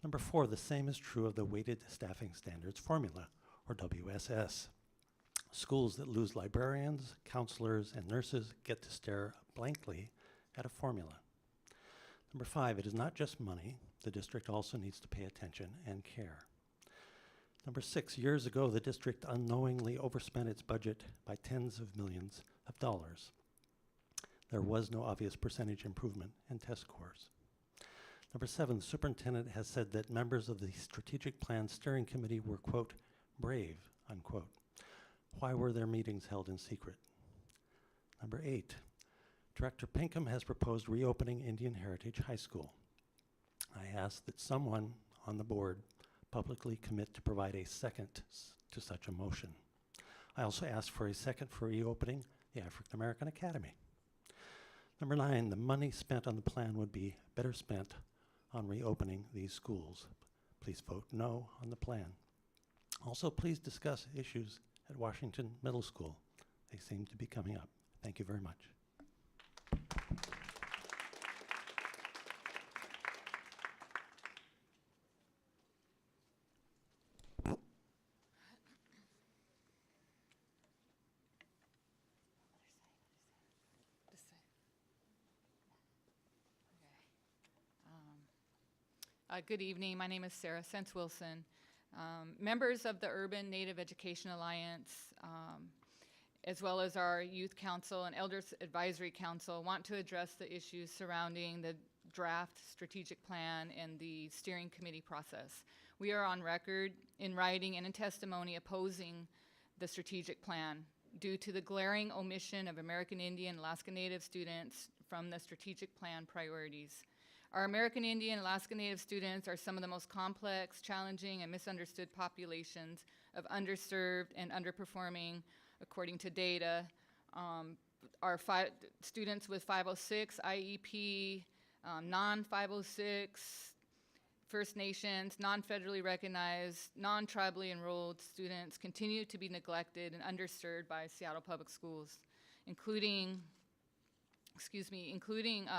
Number 4, the same is true of the Weighted Staffing Standards Formula, or WSS. Schools that lose librarians, counselors, and nurses get to stare blankly at a formula. Number 5, it is not just money. The district also needs to pay attention and care. Number 6, years ago, the district unknowingly overspent its budget by tens of millions of dollars. There was no obvious percentage improvement in test scores. Number 7, the superintendent has said that members of the Strategic Plan Steering Committee were, quote, brave, unquote. Why were their meetings held in secret? Number 8, Director Pinkham has proposed reopening Indian Heritage High School. I ask that someone on the board publicly commit to provide a second to such a motion. I also ask for a second for reopening the African American Academy. Number 9, the money spent on the plan would be better spent on reopening these schools. Please vote no on the plan. Also, please discuss issues at Washington Middle School. They seem to be coming up. Thank you very much. Good evening. My name is Sarah Sense-Wilson. Members of the Urban Native Education Alliance, as well as our Youth Council and Elders Advisory Council, want to address the issues surrounding the draft strategic plan and the steering committee process. We are on record in writing and in testimony opposing the strategic plan due to the glaring omission of American Indian and Alaska Native students from the strategic plan priorities. Our American Indian and Alaska Native students are some of the most complex, challenging, and misunderstood populations of underserved and underperforming, according to data. Our students with 506 IEP, non-506, First Nations, non-federally recognized, non-tribally enrolled students continue to be neglected and underserved by Seattle Public Schools, including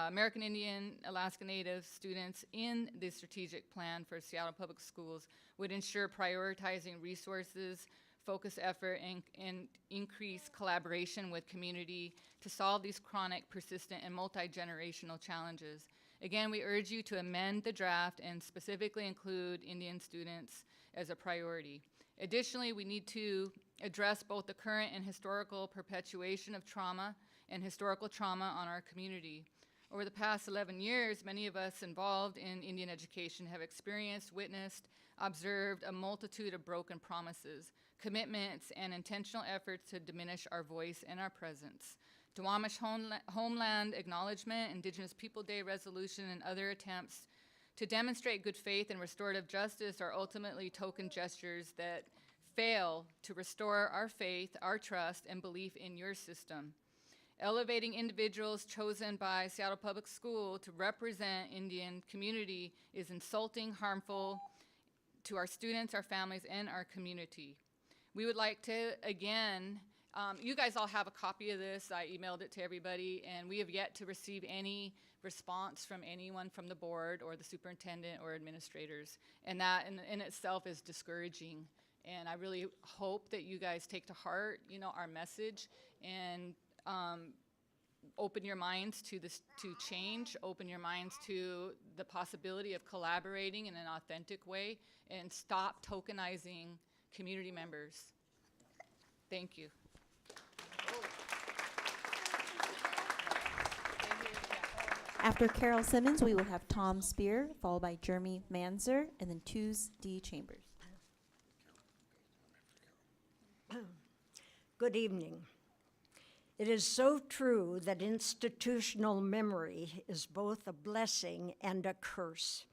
American Indian, Alaska Native students in the strategic plan for Seattle Public Schools would ensure prioritizing resources, focus effort, and increase collaboration with community to solve these chronic, persistent, and multi-generational challenges. Again, we urge you to amend the draft and specifically include Indian students as a priority. Additionally, we need to address both the current and historical perpetuation of trauma and historical trauma on our community. Over the past 11 years, many of us involved in Indian education have experienced, witnessed, observed a multitude of broken promises, commitments, and intentional efforts to diminish our voice and our presence. Duwamish Homeland Acknowledgement, Indigenous People Day resolution, and other attempts to demonstrate good faith and restorative justice are ultimately token gestures that fail to restore our faith, our trust, and belief in your system. Elevating individuals chosen by Seattle Public School to represent Indian community is insulting, harmful to our students, our families, and our community. We would like to, again, you guys all have a copy of this. I emailed it to everybody, and we have yet to receive any response from anyone from the board or the superintendent or administrators. And that in itself is discouraging. And I really hope that you guys take to heart, our message and open your minds to this, to change, open your minds to the possibility of collaborating in an authentic way, and stop tokenizing community members. Thank you. After Carol Simmons, we will have Tom Spear, followed by Jeremy Manzer, and then Tuz D. Chambers. Good evening. It is so true that institutional memory is both a blessing and a curse.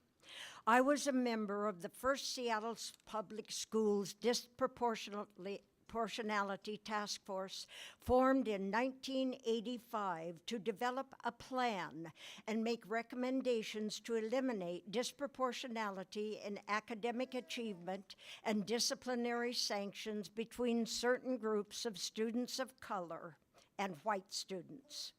I was a member of the first Seattle Public Schools Disproportionality Task Force formed in 1985 to develop a plan and make recommendations to eliminate disproportionality in academic achievement and disciplinary sanctions between certain groups of students of color and white students.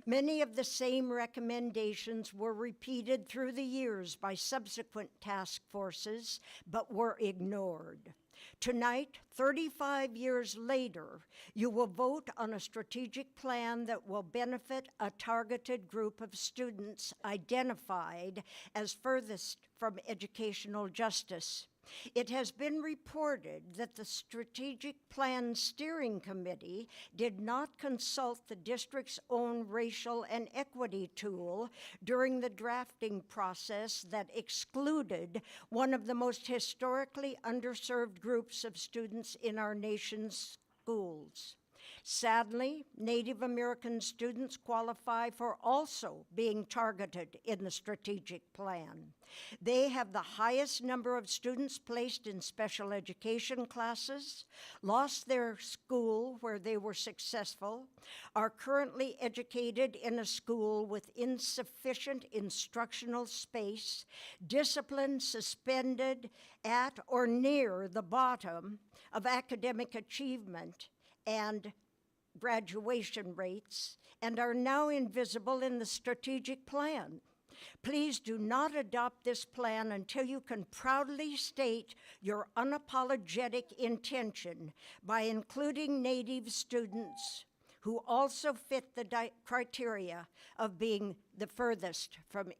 Many of the same recommendations were repeated through the years by subsequent task forces, but were ignored. Tonight, 35 years later, you will vote on a strategic plan that will benefit a targeted group of students identified as furthest from educational justice. It has been reported that the Strategic Plan Steering Committee did not consult the district's own racial and equity tool during the drafting process that excluded one of the most historically underserved groups of students in our nation's schools. Sadly, Native American students qualify for also being targeted in the strategic plan. They have the highest number of students placed in special education classes, lost their school where they were successful, are currently educated in a school with insufficient instructional space, discipline suspended at or near the bottom of academic achievement and graduation rates, and are now invisible in the strategic plan. Please do not adopt this plan until you can proudly state your unapologetic intention by including Native students who also fit the criteria of being the furthest from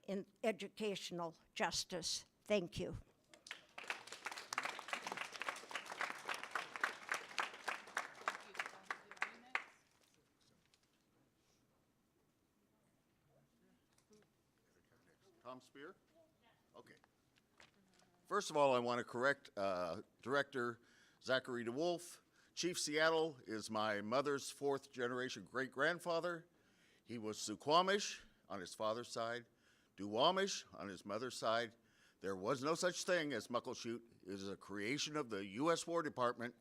educational justice. Thank you. Tom Spear? Okay. First of all, I want to correct Director Zachary DeWolf. Chief Seattle is my mother's fourth generation great-grandfather. He was Suquamish on his father's side, Duwamish on his mother's side. There was no such thing as Muckleshoot. It is a creation of the U.S. War Department.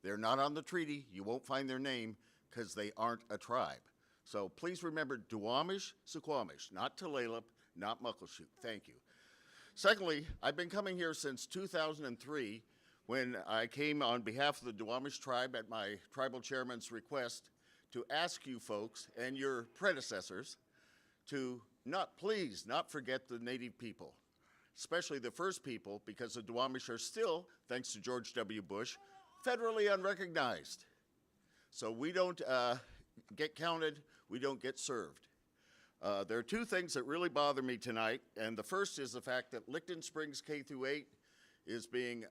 They're not on the treaty. You won't find their name because they aren't a tribe. So please remember Duwamish, Suquamish, not Tulalip, not Muckleshoot. Thank you. Secondly, I've been coming here since 2003 when I came on behalf of the Duwamish tribe at my tribal chairman's request to ask you folks and your predecessors to please not forget the Native people, especially the first people, because the Duwamish are still, thanks to George W. Bush, federally unrecognized. So we don't get counted, we don't get served. There are two things that really bother me tonight, and the first is the fact that Licton Springs K-8 is being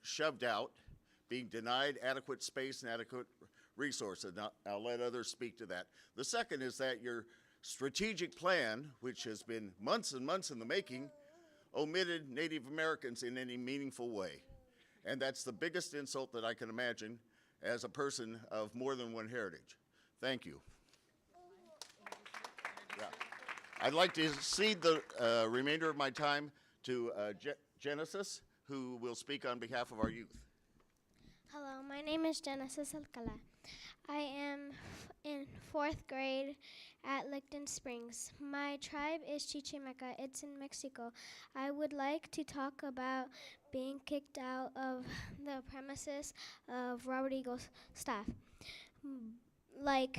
shoved out, being denied adequate space and adequate resources. I'll let others speak to that. The second is that your strategic plan, which has been months and months in the making, omitted Native Americans in any meaningful way. And that's the biggest insult that I can imagine as a person of more than one heritage. Thank you. Yeah. I'd like to cede the remainder of my time to Genesis, who will speak on behalf of our youth. Hello, my name is Genesis Alcala. I am in 4th grade at Licton Springs. My tribe is Chichimeca. It's in Mexico. I would like to talk about being kicked out of the premises of Robert Eagle's staff. Like,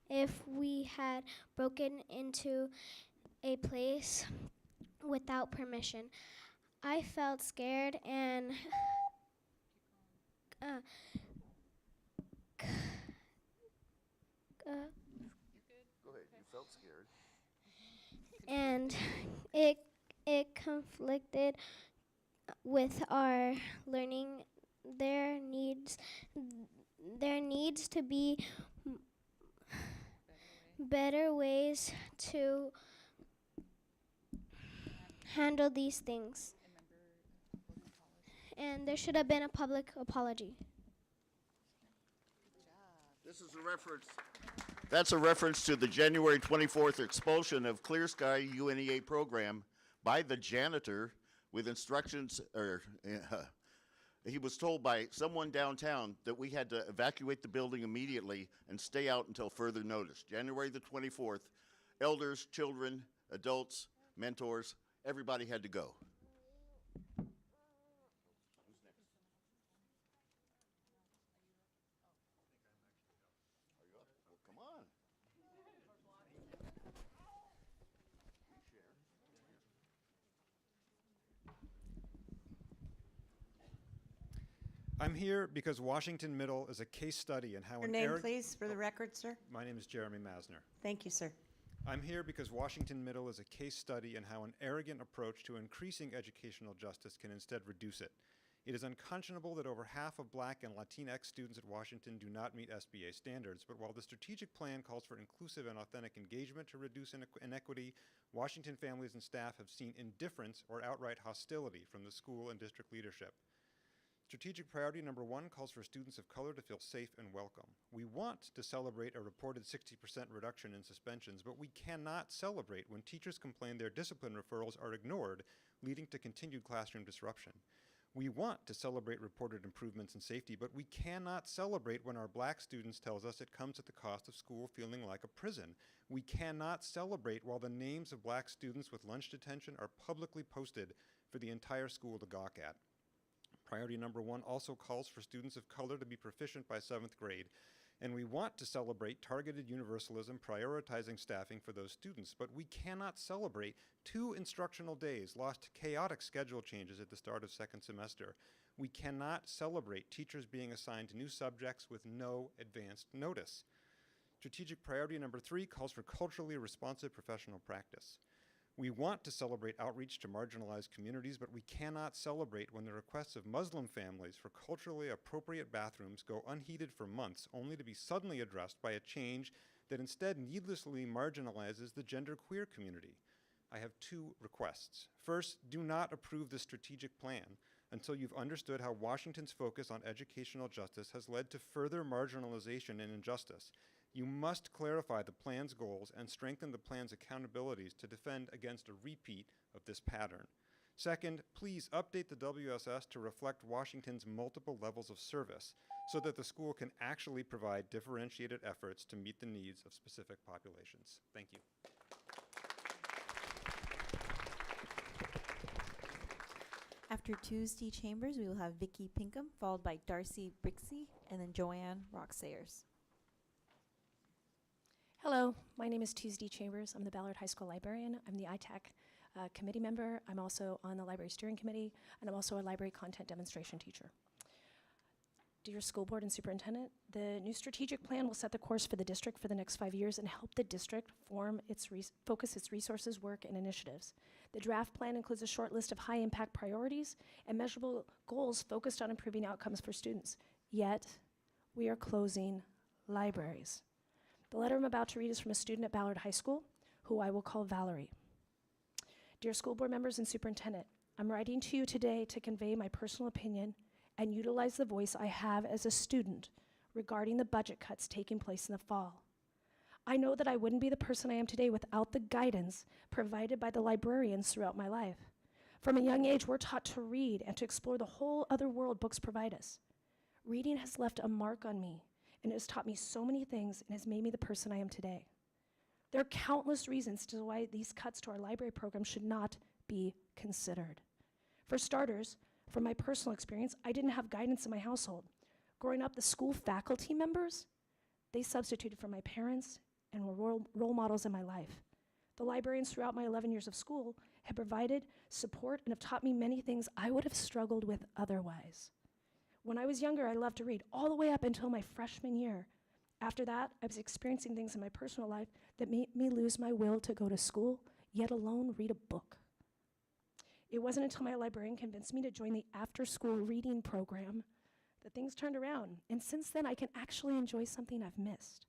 if we had broken into a place without permission. I felt scared and Go ahead, you felt scared. And it conflicted with our learning. There needs to be better ways to handle these things. And there should have been a public apology. This is a reference. That's a reference to the January 24th expulsion of Clear Sky UNEA program by the janitor with instructions, he was told by someone downtown that we had to evacuate the building immediately and stay out until further notice. January the 24th, elders, children, adults, mentors, everybody had to go. I'm here because Washington Middle is a case study in how Your name, please, for the record, sir. My name is Jeremy Masner. Thank you, sir. I'm here because Washington Middle is a case study in how an arrogant approach to increasing educational justice can instead reduce it. It is unconscionable that over half of Black and Latinx students at Washington do not meet SBA standards, but while the strategic plan calls for inclusive and authentic engagement to reduce inequity, Washington families and staff have seen indifference or outright hostility from the school and district leadership. Strategic priority number 1 calls for students of color to feel safe and welcome. We want to celebrate a reported 60% reduction in suspensions, but we cannot celebrate when teachers complain their discipline referrals are ignored, leading to continued classroom disruption. We want to celebrate reported improvements in safety, but we cannot celebrate when our Black students tells us it comes at the cost of school feeling like a prison. We cannot celebrate while the names of Black students with lunch detention are publicly posted for the entire school to gawk at. Priority number 1 also calls for students of color to be proficient by 7th grade, and we want to celebrate targeted universalism, prioritizing staffing for those students, but we cannot celebrate 2 instructional days lost to chaotic schedule changes at the start of 2nd semester. We cannot celebrate teachers being assigned new subjects with no advanced notice. Strategic priority number 3 calls for culturally responsive professional practice. We want to celebrate outreach to marginalized communities, but we cannot celebrate when the requests of Muslim families for culturally appropriate bathrooms go unheeded for months, only to be suddenly addressed by a change that instead needlessly marginalizes the genderqueer community. I have 2 requests. First, do not approve the strategic plan until you've understood how Washington's focus on educational justice has led to further marginalization and injustice. You must clarify the plan's goals and strengthen the plan's accountabilities to defend against a repeat of this pattern. Second, please update the WSS to reflect Washington's multiple levels of service so that the school can actually provide differentiated efforts to meet the needs of specific populations. Thank you. After Tuesday Chambers, we will have Vicki Pinkman, followed by Darcy Bailey, and then Joanne Roxayers. Hello, my name is Tuesday Chambers. I'm the Ballard High School librarian. I'm the ITAC committee member. I'm also on the library steering committee, and I'm also a library content demonstration teacher. Dear school board and superintendent, the new strategic plan will set the course for the district for the next 5 years and help the district focus its resources, work, and initiatives. The draft plan includes a short list of high-impact priorities and measurable goals focused on improving outcomes for students. Yet, we are closing libraries. The letter I'm about to read is from a student at Ballard High School, who I will call Valerie. Dear school board members and superintendent, I'm writing to you today to convey my personal opinion and utilize the voice I have as a student regarding the budget cuts taking place in the fall. I know that I wouldn't be the person I am today without the guidance provided by the librarians throughout my life. From a young age, we're taught to read and to explore the whole other world books provide us. Reading has left a mark on me, and it has taught me so many things and has made me the person I am today. There are countless reasons to why these cuts to our library program should not be considered. For starters, from my personal experience, I didn't have guidance in my household. Growing up, the school faculty members, they substituted for my parents and were role models in my life. The librarians throughout my 11 years of school have provided support and have taught me many things I would have struggled with otherwise. When I was younger, I loved to read all the way up until my freshman year. After that, I was experiencing things in my personal life that made me lose my will to go to school, yet alone read a book. It wasn't until my librarian convinced me to join the after-school reading program that things turned around, and since then I can actually enjoy something I've missed.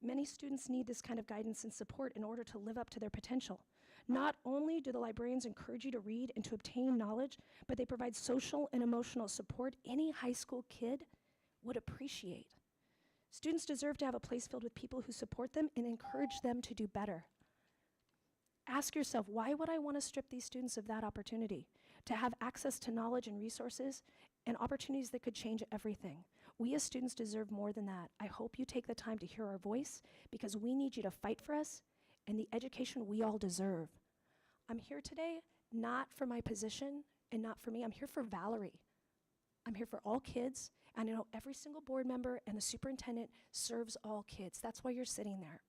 Many students need this kind of guidance and support in order to live up to their potential. Not only do the librarians encourage you to read and to obtain knowledge, but they provide social and emotional support any high school kid would appreciate. Students deserve to have a place filled with people who support them and encourage them to do better. Ask yourself, why would I want to strip these students of that opportunity? To have access to knowledge and resources and opportunities that could change everything. We as students deserve more than that. I hope you take the time to hear our voice because we need you to fight for us and the education we all deserve. I'm here today not for my position and not for me. I'm here for Valerie. I'm here for all kids, and I know every single board member and the superintendent serves all kids. That's why you're sitting there.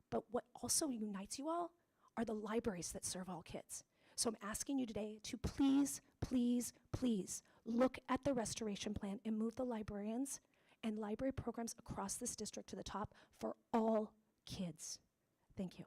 But what also unites you all are the libraries that serve all kids. So I'm asking you today to please, please, please look at the restoration plan and move the librarians and library programs across this district to the top for all kids. Thank you.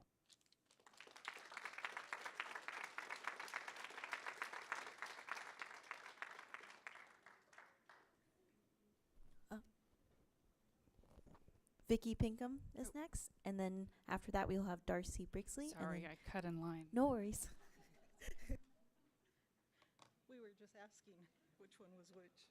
Vicki Pinkham is next, and then after that we'll have Darcy Brixley. and Sorry, then- I cut in line. No worries. We were just asking which one was which.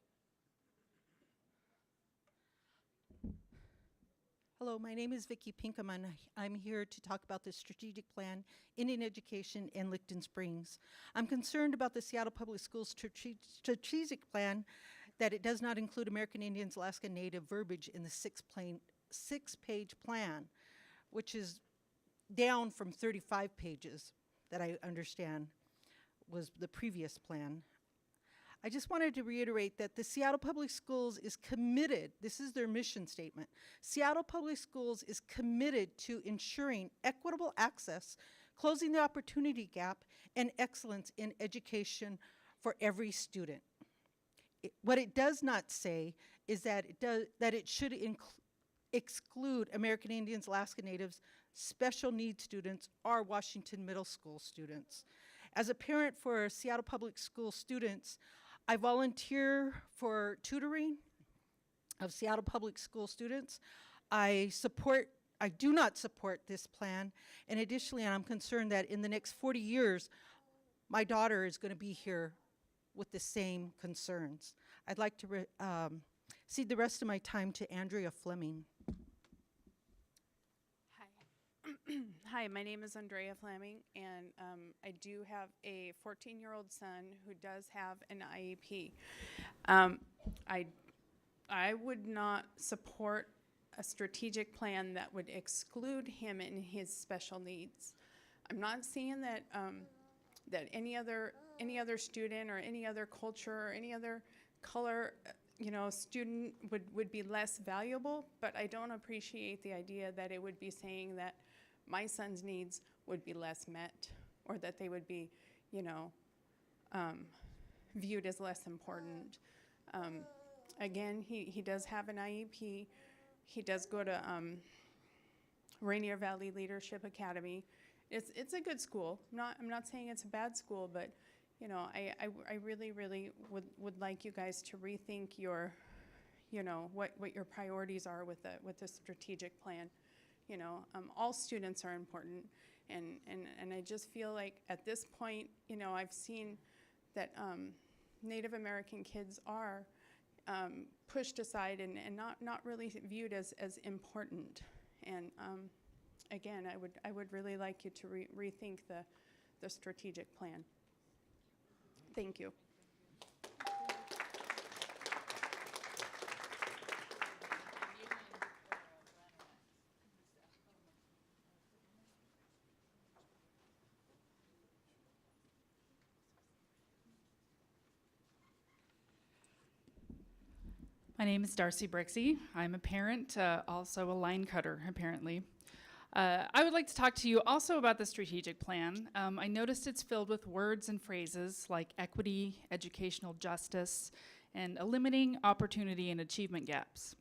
Hello, my name is Vicki Pinkman, and I'm here to talk about the strategic plan, Indian education in Licton Springs. I'm concerned about the Seattle Public Schools strategic plan, that it does not include American Indians, Alaska Native verbiage in the six-page plan, which is down from 35 pages that I understand was the previous plan. I just wanted to reiterate that the Seattle Public Schools is committed, this is their mission statement, Seattle Public Schools is committed to ensuring equitable access, closing the opportunity gap, and excellence in education for every student. What it does not say is that it should exclude American Indians, Alaska Natives, special needs students, or Washington Middle School students. As a parent for Seattle Public School students, I volunteer for tutoring of Seattle Public School students. I do not support this plan, and additionally, I'm concerned that in the next 40 years, my daughter is going to be here with the same concerns. I'd like to cede the rest of my time to Andrea Fleming. Hi. Hi, my name is Andrea Fleming, and I do have a 14-year-old son who does have an IEP. I would not support a strategic plan that would exclude him in his special needs. I'm not saying that that any other student or any other culture or any other color student would be less valuable, but I don't appreciate the idea that it would be saying that my son's needs would be less met, or that they would be, viewed as less important. Again, he does have an IEP. He does go to Rainier Valley Leadership Academy. It's a good school. I'm not saying it's a bad school, but I really would like you guys to rethink your, what your priorities are with the strategic plan. All students are important, and I just feel like at this point, I've seen that Native American kids are pushed aside and not really viewed as important. And again, I would really like you to rethink the strategic plan. Thank you. My name is Darcy Brixley. I'm a parent, also a line cutter, apparently. I would like to talk to you also about the strategic plan. I noticed it's filled with words and phrases like equity, educational justice, and eliminating opportunity and achievement gaps.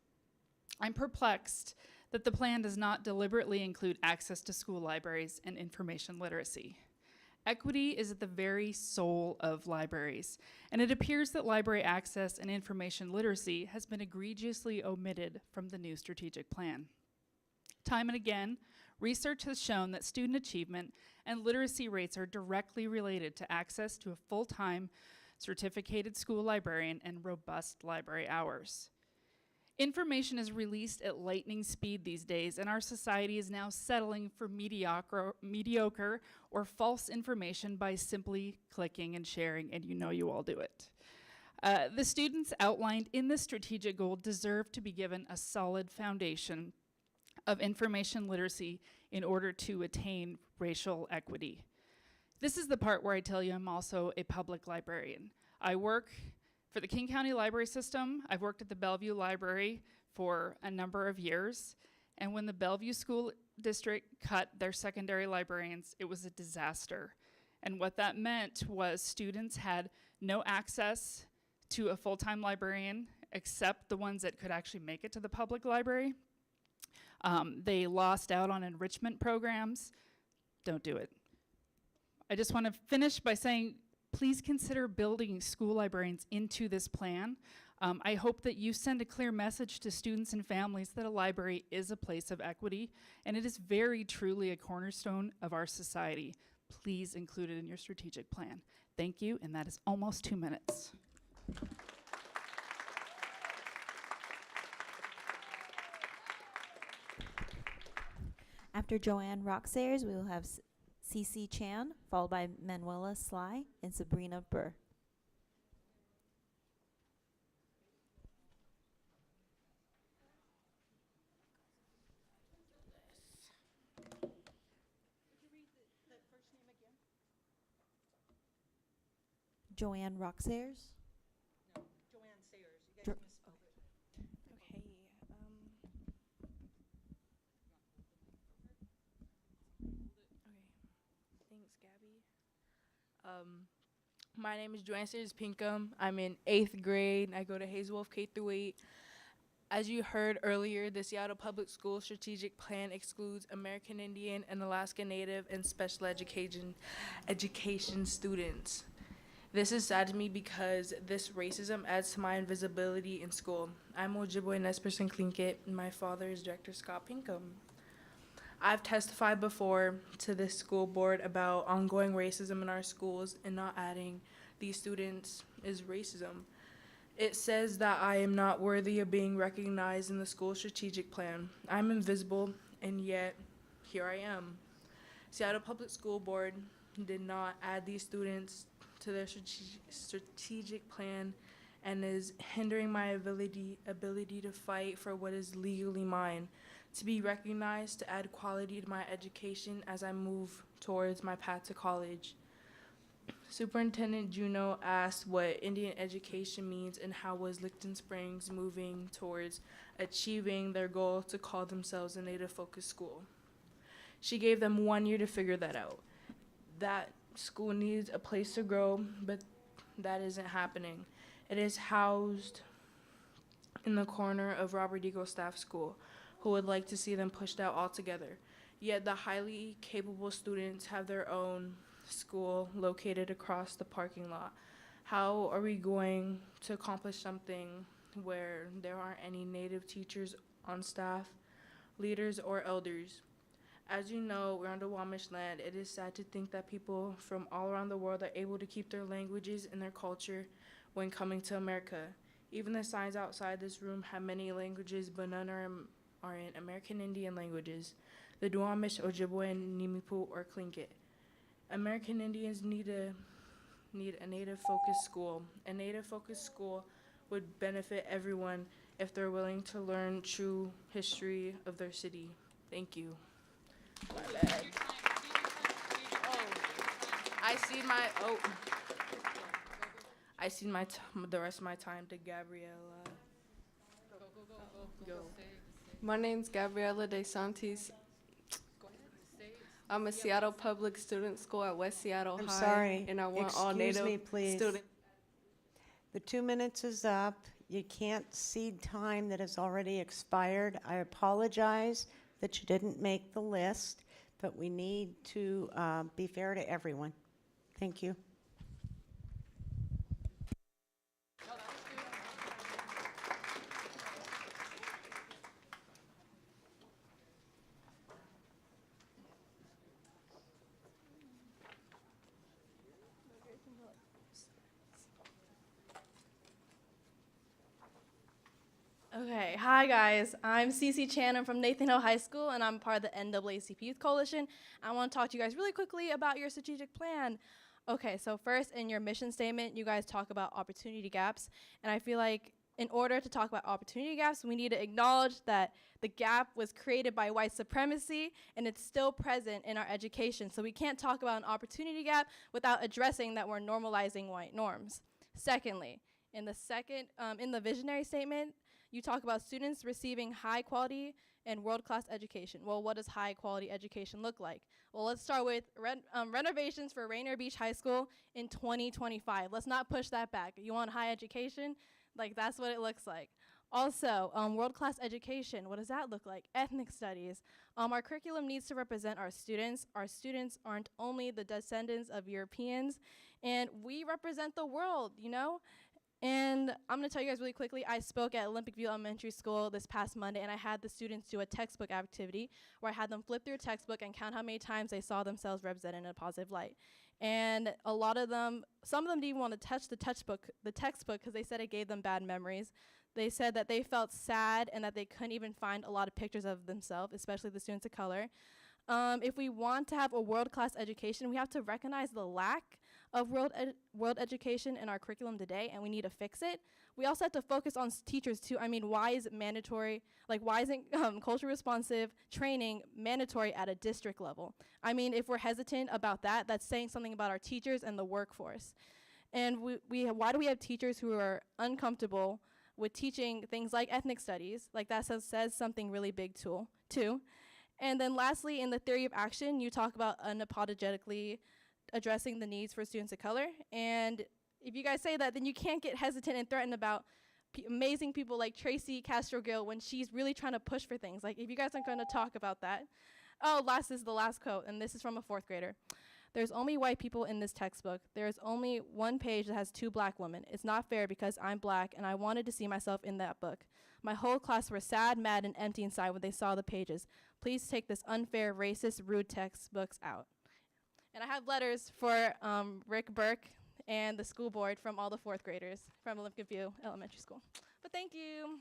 I'm perplexed that the plan does not deliberately include access to school libraries and information literacy. Equity is at the very soul of libraries, and it appears that library access and information literacy has been egregiously omitted from the new strategic plan. Time and again, research has shown that student achievement and literacy rates are directly related to access to a full-time certificated school librarian and robust library hours. Information is released at lightning speed these days, and our society is now settling for mediocre or false information by simply clicking and sharing, and you all do it. The students outlined in the strategic goal deserve to be given a solid foundation of information literacy in order to attain racial equity. This is the part where I tell you I'm also a public librarian. I work for the King County Library System. I've worked at the Bellevue Library for a number of years, and when the Bellevue School District cut their secondary librarians, it was a disaster. And what that meant was students had no access to a full-time librarian except the ones that could actually make it to the public library. They lost out on enrichment programs. Don't do it. I just want to finish by saying, please consider building school librarians into this plan. I hope that you send a clear message to students and families that a library is a place of equity, and it is very truly a cornerstone of our society. Please include it in your strategic plan. Thank you, and that is almost 2 minutes. After Joanne Roxayers, we will have Cece Chan, followed by Manuela Sly and Sabrina Berg. Joanne Roxayers. No, Joanne Sayers. You Jo- guys misspoke. Okay. Thanks, Gabby. My name is Joanne Pinkham. I'm in 8th grade. I go to Hazelwolf K-8. As you heard earlier, the Seattle Public Schools Strategic Plan excludes American Indian and Alaska Native and special education students. This is sad to me because this racism adds to my invisibility in school. I'm Ojibwe Nez Perce Tlingit, and my father is Director Scott Pinkham. I've testified before to this school board about ongoing racism in our schools, and not adding these students is racism. It says that I am not worthy of being recognized in the school strategic plan. I'm invisible, and yet here I am. Seattle Public School Board did not add these students to their strategic plan and is hindering my ability to fight for what is legally mine, to be recognized, to add quality to my education as I move towards my path to college. Superintendent Juneau asked what Indian education means and how was Licton Springs moving towards achieving their goal to call themselves a Native-focused school. She gave them 1 year to figure that out. That school needs a place to grow, but that isn't happening. It is housed in the corner of Robert Eagle Staff School, who would like to see them pushed out altogether. Yet the highly capable students have their own school located across the parking lot. How are we going to accomplish something where there aren't any Native teachers on staff, leaders, or elders? As you know, we're on the Wamish land. It is sad to think that people from all around the world are able to keep their languages and their culture when coming to America. Even the signs outside this room have many languages, but none are in American Indian languages, the Duwamish, Ojibwe, Nimipu, or Tlingit. American Indians need a Native-focused school. A Native-focused school would benefit everyone if they're willing to learn true history of their city. Thank you. My bad. I cede the rest of my time to Gabriella. Go. My name's Gabriela De Santis. I'm a Seattle Public Student School at West Seattle I'm High. sorry. And I want Excuse all Native me, please. students. The 2 minutes is up. You can't cede time that has already expired. I apologize that you didn't make the list, but we need to be fair to everyone. Thank you. Okay, hi guys. I'm Cece Chan. I'm from Nathan Hill High School, and I'm part of the NAACP Youth Coalition. I want to talk to you guys really quickly about your strategic plan. Okay, so first, in your mission statement, you guys talk about opportunity gaps, and I feel like in order to talk about opportunity gaps, we need to acknowledge that the gap was created by white supremacy, and it's still present in our education. So we can't talk about an opportunity gap without addressing that we're normalizing white norms. Secondly, in the visionary statement, you talk about students receiving high quality and world-class education. Well, what does high-quality education look like? Well, let's start with renovations for Rainier Beach High School in 2025. Let's not push that back. You want high education? Like, that's what it looks like. Also, world-class education, what does that look like? Ethnic studies. Our curriculum needs to represent our students. Our students aren't only the descendants of Europeans, and we represent the world, you know? And I'm gonna tell you guys really quickly, I spoke at Olympic View Elementary School this past Monday, and I had the students do a textbook activity where I had them flip through a textbook and count how many times they saw themselves represented in a positive light. And a lot of them, some of them didn't even want to touch the textbook because they said it gave them bad memories. They said that they felt sad and that they couldn't even find a lot of pictures of themselves, especially the students of color. If we want to have a world-class education, we have to recognize the lack of world education in our curriculum today, and we need to fix it. We also have to focus on teachers too. I mean, why is it mandatory? Like, why isn't culturally responsive training mandatory at a district level? I mean, if we're hesitant about that, that's saying something about our teachers and the workforce. And why do we have teachers who are uncomfortable with teaching things like ethnic studies? Like, that says something really big too. And then lastly, in the theory of action, you talk about unapologetically addressing the needs for students of color. And if you guys say that, then you can't get hesitant and threatened about amazing people like Tracy Castro-Gill when she's really trying to push for things. Like, if you guys aren't going to talk about that. Oh, this is the last quote, and this is from a 4th grader. There's only white people in this textbook. There's only one page that has 2 black women. It's not fair because I'm black and I wanted to see myself in that book. My whole class were sad, mad, and empty inside when they saw the pages. Please take this unfair, racist, rude textbooks out. And I have letters for Rick Burke and the school board from all the 4th graders from Olympic View Elementary School. But thank you.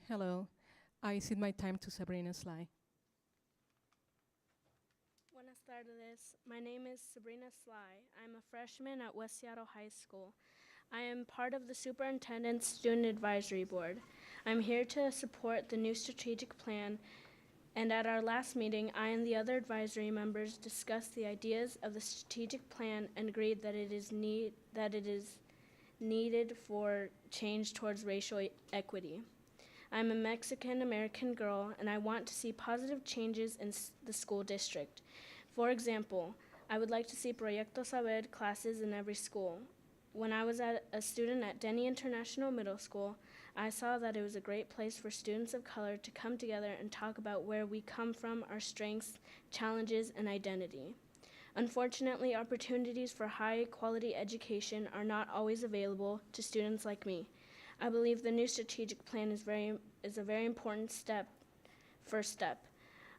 Hello, I cede my time to Sabrina Sly. Buenas tardes. My name is Sabrina Sly. I'm a freshman at West Seattle High School. I am part of the Superintendents Student Advisory Board. I'm here to support the new strategic plan, and at our last meeting, I and the other advisory members discussed the ideas of the strategic plan and agreed that it is needed for change towards racial equity. I'm a Mexican-American girl, and I want to see positive changes in the school district. For example, I would like to see Proyecto Saber classes in every school. When I was a student at Denny International Middle School, I saw that it was a great place for students of color to come together and talk about where we come from, our strengths, challenges, and identity. Unfortunately, opportunities for high-quality education are not always available to students like me. I believe the new strategic plan is a very important first step.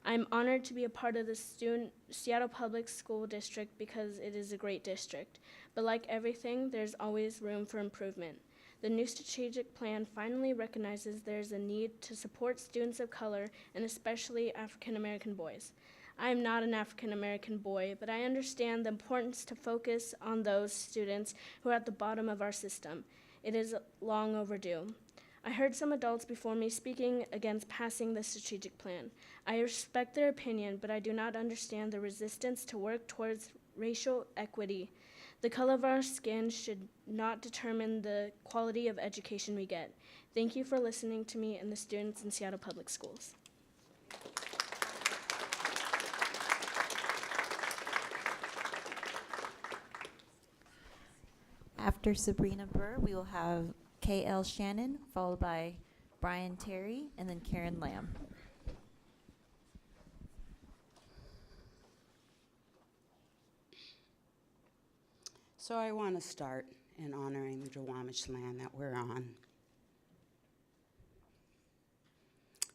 I'm honored to be a part of the Seattle Public School District because it is a great district. But like everything, there's always room for improvement. The new strategic plan finally recognizes there's a need to support students of color and especially African American boys. I am not an African American boy, but I understand the importance to focus on those students who are at the bottom of our system. It is long overdue. I heard some adults before me speaking against passing the strategic plan. I respect their opinion, but I do not understand the resistance to work towards racial equity. The color of our skin should not determine the quality of education we get. Thank you for listening to me and the students in Seattle Public Schools. After Sabrina Berg, we will have K.L. Shannon, followed by Brian Terry, and then Karen Lamb. So I want to start in honoring the Jawamish land that we're on.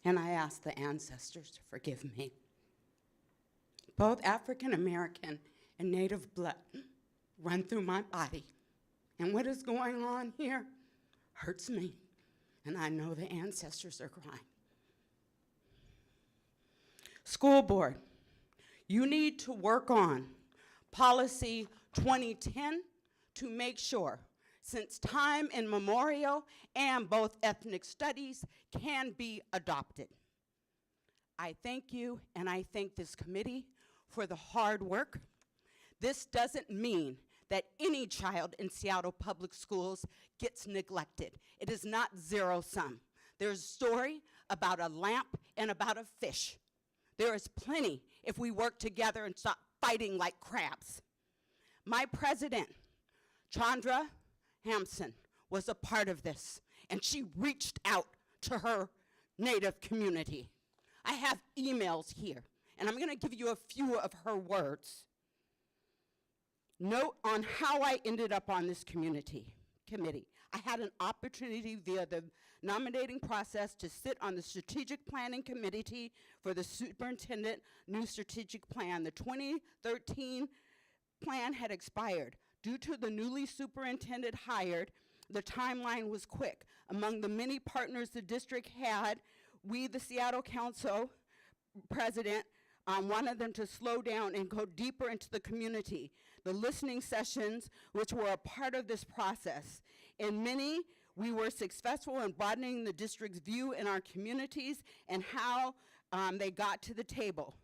And I ask the ancestors to forgive me. Both African American and Native blood run through my body. And what is going on here hurts me, and I know the ancestors are crying. School board, you need to work on policy 2010 to make sure since time immemorial, and both ethnic studies can be adopted. I thank you, and I thank this committee for the hard work. This doesn't mean that any child in Seattle Public Schools gets neglected. It is not zero-sum. There's a story about a lamp and about a fish. There is plenty if we work together and stop fighting like crabs. My president, Chandra Hampson, was a part of this, and she reached out to her Native community. I have emails here, and I'm gonna give you a few of her words. Note on how I ended up on this committee. I had an opportunity via the nominating process to sit on the strategic planning committee for the superintendent new strategic plan. The 2013 plan had expired. Due to the newly superintendent hired, the timeline was quick. Among the many partners the district had, we, the Seattle Council president, wanted them to slow down and go deeper into the community. The listening sessions, which were a part of this process. In many, we were successful in broadening the district's view in our communities and how they got to the table.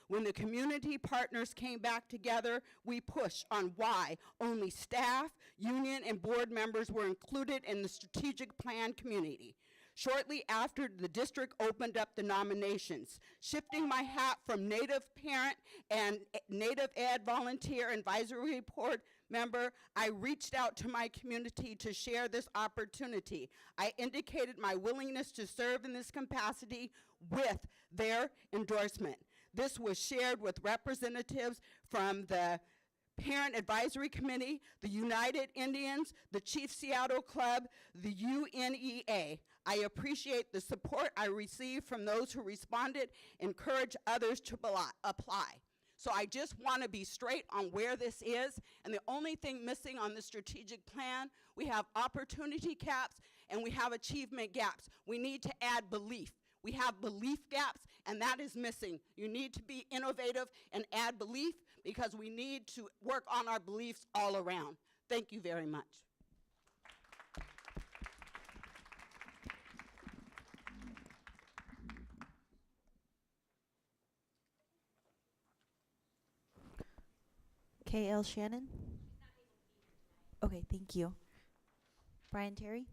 When the community partners came back together, we pushed on why only staff, union, and board members were included in the strategic plan community. Shortly after, the district opened up the nominations. Shifting my hat from Native parent and Native Ed volunteer advisory report member, I reached out to my community to share this opportunity. I indicated my willingness to serve in this capacity with their endorsement. This was shared with representatives from the Parent Advisory Committee, the United Indians, the Chief Seattle Club, the UNEA. I appreciate the support I received from those who responded, encourage others to apply. So I just want to be straight on where this is, and the only thing missing on the strategic plan, we have opportunity gaps and we have achievement gaps. We need to add belief. We have belief gaps, and that is missing. You need to be innovative and add belief, because we need to work on our beliefs all around. Thank you very much. K.L. Shannon? Okay, thank you. Brian Terry?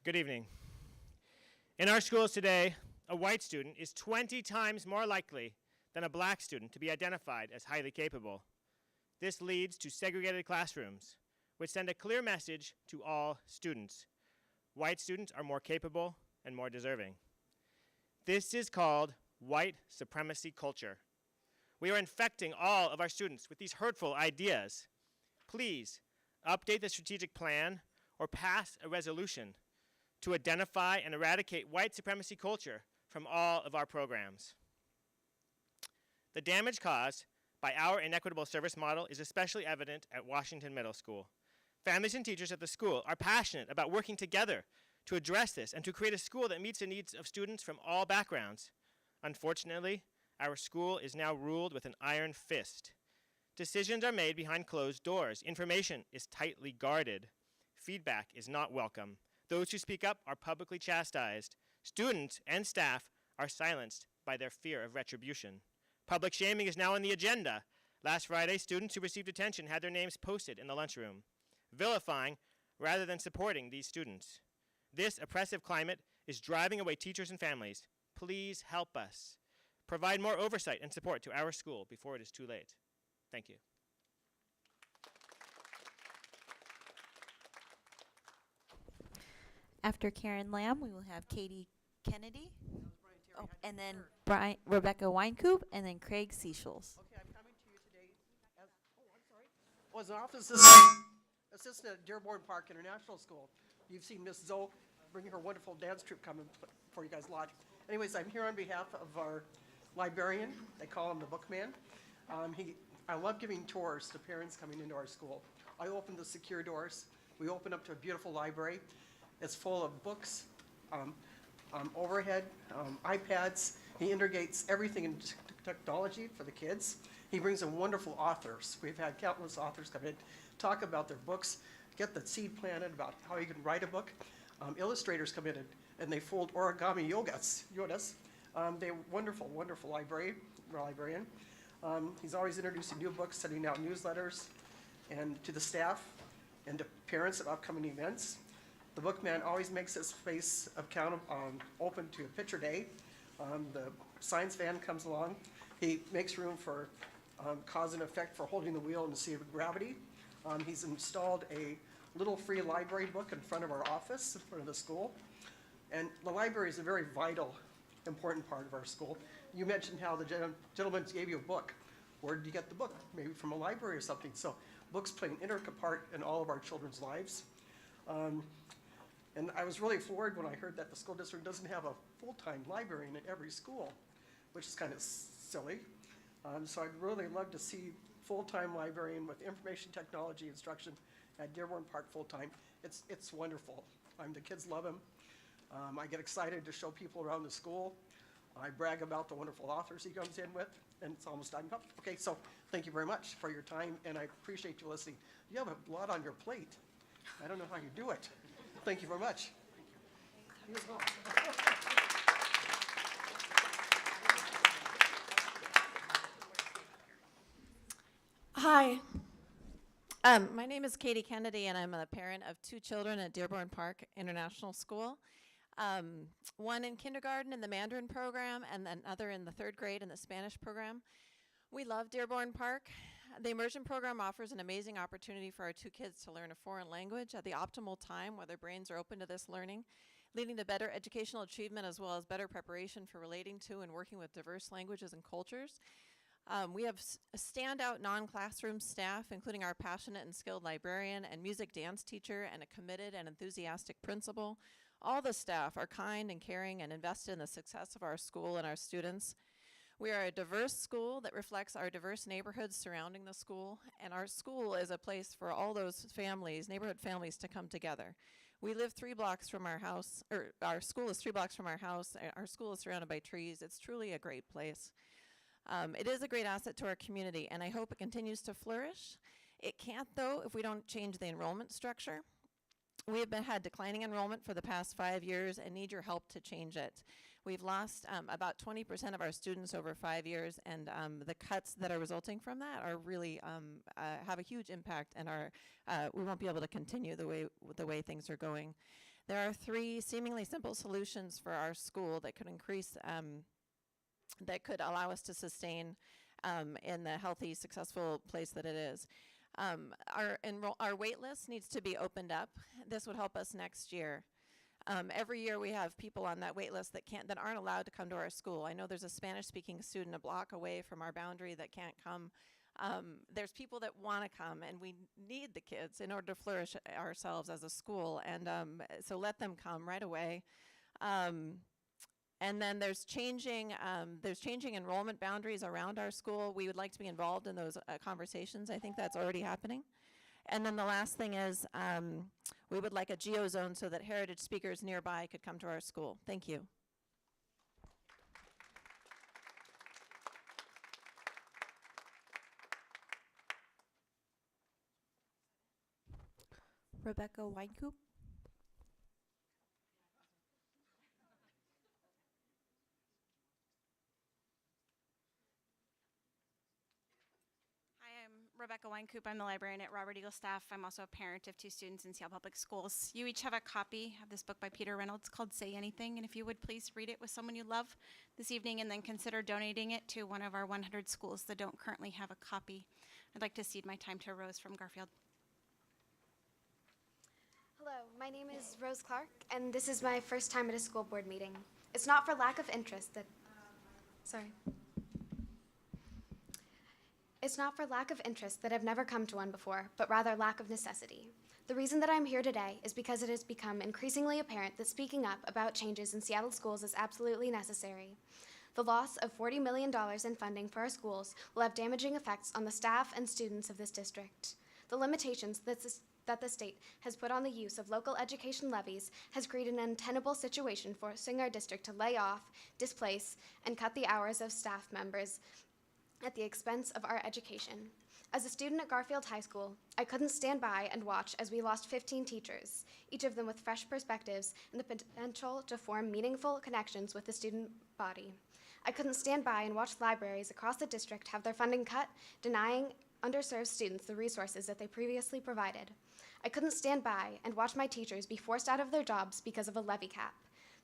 Good evening. In our schools today, a white student is 20 times more likely than a black student to be identified as highly capable. This leads to segregated classrooms, which send a clear message to all students. White students are more capable and more deserving. This is called white supremacy culture. We are infecting all of our students with these hurtful ideas. Please update the strategic plan or pass a resolution to identify and eradicate white supremacy culture from all of our programs. The damage caused by our inequitable service model is especially evident at Washington Middle School. Families and teachers at the school are passionate about working together to address this and to create a school that meets the needs of students from all backgrounds. Unfortunately, our school is now ruled with an iron fist. Decisions are made behind closed doors. Information is tightly guarded. Feedback is not welcome. Those who speak up are publicly chastised. Students and staff are silenced by their fear of retribution. Public shaming is now on the agenda. Last Friday, students who received attention had their names posted in the lunchroom, vilifying rather than supporting these students. This oppressive climate is driving away teachers and families. Please help us. Provide more oversight and support to our school before it is too late. Thank you. After Karen Lamb, we will have Katie Kennedy. Oh, and then Rebecca Weinkoop, and then Craig Seychelles. Okay, I'm coming to you today as, was an office assistant at Dearborn Park International School. You've seen Miss Zoe bringing her wonderful dance troupe coming for you guys lodge. Anyways, I'm here on behalf of our librarian. They call him the bookman. I love giving tours to parents coming into our school. I open the secure doors. We open up to a beautiful library. It's full of books, overhead, iPads. He integrates everything in technology for the kids. He brings in wonderful authors. We've had countless authors come in, talk about their books, get the seed planted about how you can write a book. Illustrators come in and they fold origami yodas. They're wonderful, wonderful librarian. He's always introducing new books, sending out newsletters and to the staff and to parents of upcoming events. The bookman always makes his space open to a picture day. The science van comes along. He makes room for cause and effect for holding the wheel in the sea of gravity. He's installed a little free library book in front of our office, in front of the school. And the library is a very vital, important part of our school. You mentioned how the gentleman gave you a book. Where did you get the book? Maybe from a library or something. So books play an intricate part in all of our children's lives. And I was really floored when I heard that the school district doesn't have a full-time librarian in every school, which is kind of silly. So I'd really love to see full-time librarian with information technology instruction at Dearborn Park full-time. It's wonderful. The kids love him. I get excited to show people around the school. I brag about the wonderful authors he comes in with, and it's almost time up. Okay, so thank you very much for your time, and I appreciate you listening. You have a lot on your plate. I don't know how you do it. Thank you very much. You as well. Hi. My name is Katie Kennedy, and I'm a parent of 2 children at Dearborn Park International School. One in kindergarten in the Mandarin program, and another in the 3rd grade in the Spanish program. We love Dearborn Park. The immersion program offers an amazing opportunity for our 2 kids to learn a foreign language at the optimal time where their brains are open to this learning, leading to better educational achievement as well as better preparation for relating to and working with diverse languages and cultures. We have a standout non-classroom staff, including our passionate and skilled librarian and music dance teacher and a committed and enthusiastic principal. All the staff are kind and caring and invested in the success of our school and our students. We are a diverse school that reflects our diverse neighborhoods surrounding the school, and our school is a place for all those families, neighborhood families, to come together. We live 3 blocks from our house, or our school is 3 blocks from our house. Our school is surrounded by trees. It's truly a great place. It is a great asset to our community, and I hope it continues to flourish. It can't, though, if we don't change the enrollment structure. We have had declining enrollment for the past 5 years and need your help to change it. We've lost about 20% of our students over 5 years, and the cuts that are resulting from that are really have a huge impact, and we won't be able to continue the way things are going. There are 3 seemingly simple solutions for our school that could increase, that could allow us to sustain in the healthy, successful place that it is. Our wait list needs to be opened up. This would help us next year. Every year we have people on that wait list that aren't allowed to come to our school. I know there's a Spanish-speaking student a block away from our boundary that can't come. There's people that want to come, and we need the kids in order to flourish ourselves as a school, and so let them come right away. And then there's changing enrollment boundaries around our school. We would like to be involved in those conversations. I think that's already happening. And then the last thing is we would like a geo-zone so that heritage speakers nearby could come to our school. Thank you. Rebecca Weinkoop. Rebecca Weinkoop. I'm the librarian at Robert Eagle staff. I'm also a parent of 2 students in Seattle Public Schools. You each have a copy of this book by Peter Reynolds called Say Anything, and if you would please read it with someone you love this evening and then consider donating it to one of our 100 schools that don't currently have a copy. I'd like to cede my time to Rose from Garfield. Hello, my name is Rose Clark, and this is my first time at a school board meeting. It's not for lack of interest that, It's not for lack of interest that I've never come to one before, but rather lack of necessity. The reason that I'm here today is because it has become increasingly apparent that speaking up about changes in Seattle schools is absolutely necessary. The loss of $40 million in funding for our schools will have damaging effects on the staff and students of this district. The limitations that the state has put on the use of local education levies has created an untenable situation forcing our district to lay off, displace, and cut the hours of staff members at the expense of our education. As a student at Garfield High School, I couldn't stand by and watch as we lost 15 teachers, each of them with fresh perspectives and the potential to form meaningful connections with the student body. I couldn't stand by and watch libraries across the district have their funding cut, denying underserved students the resources that they previously provided. I couldn't stand by and watch my teachers be forced out of their jobs because of a levy cap.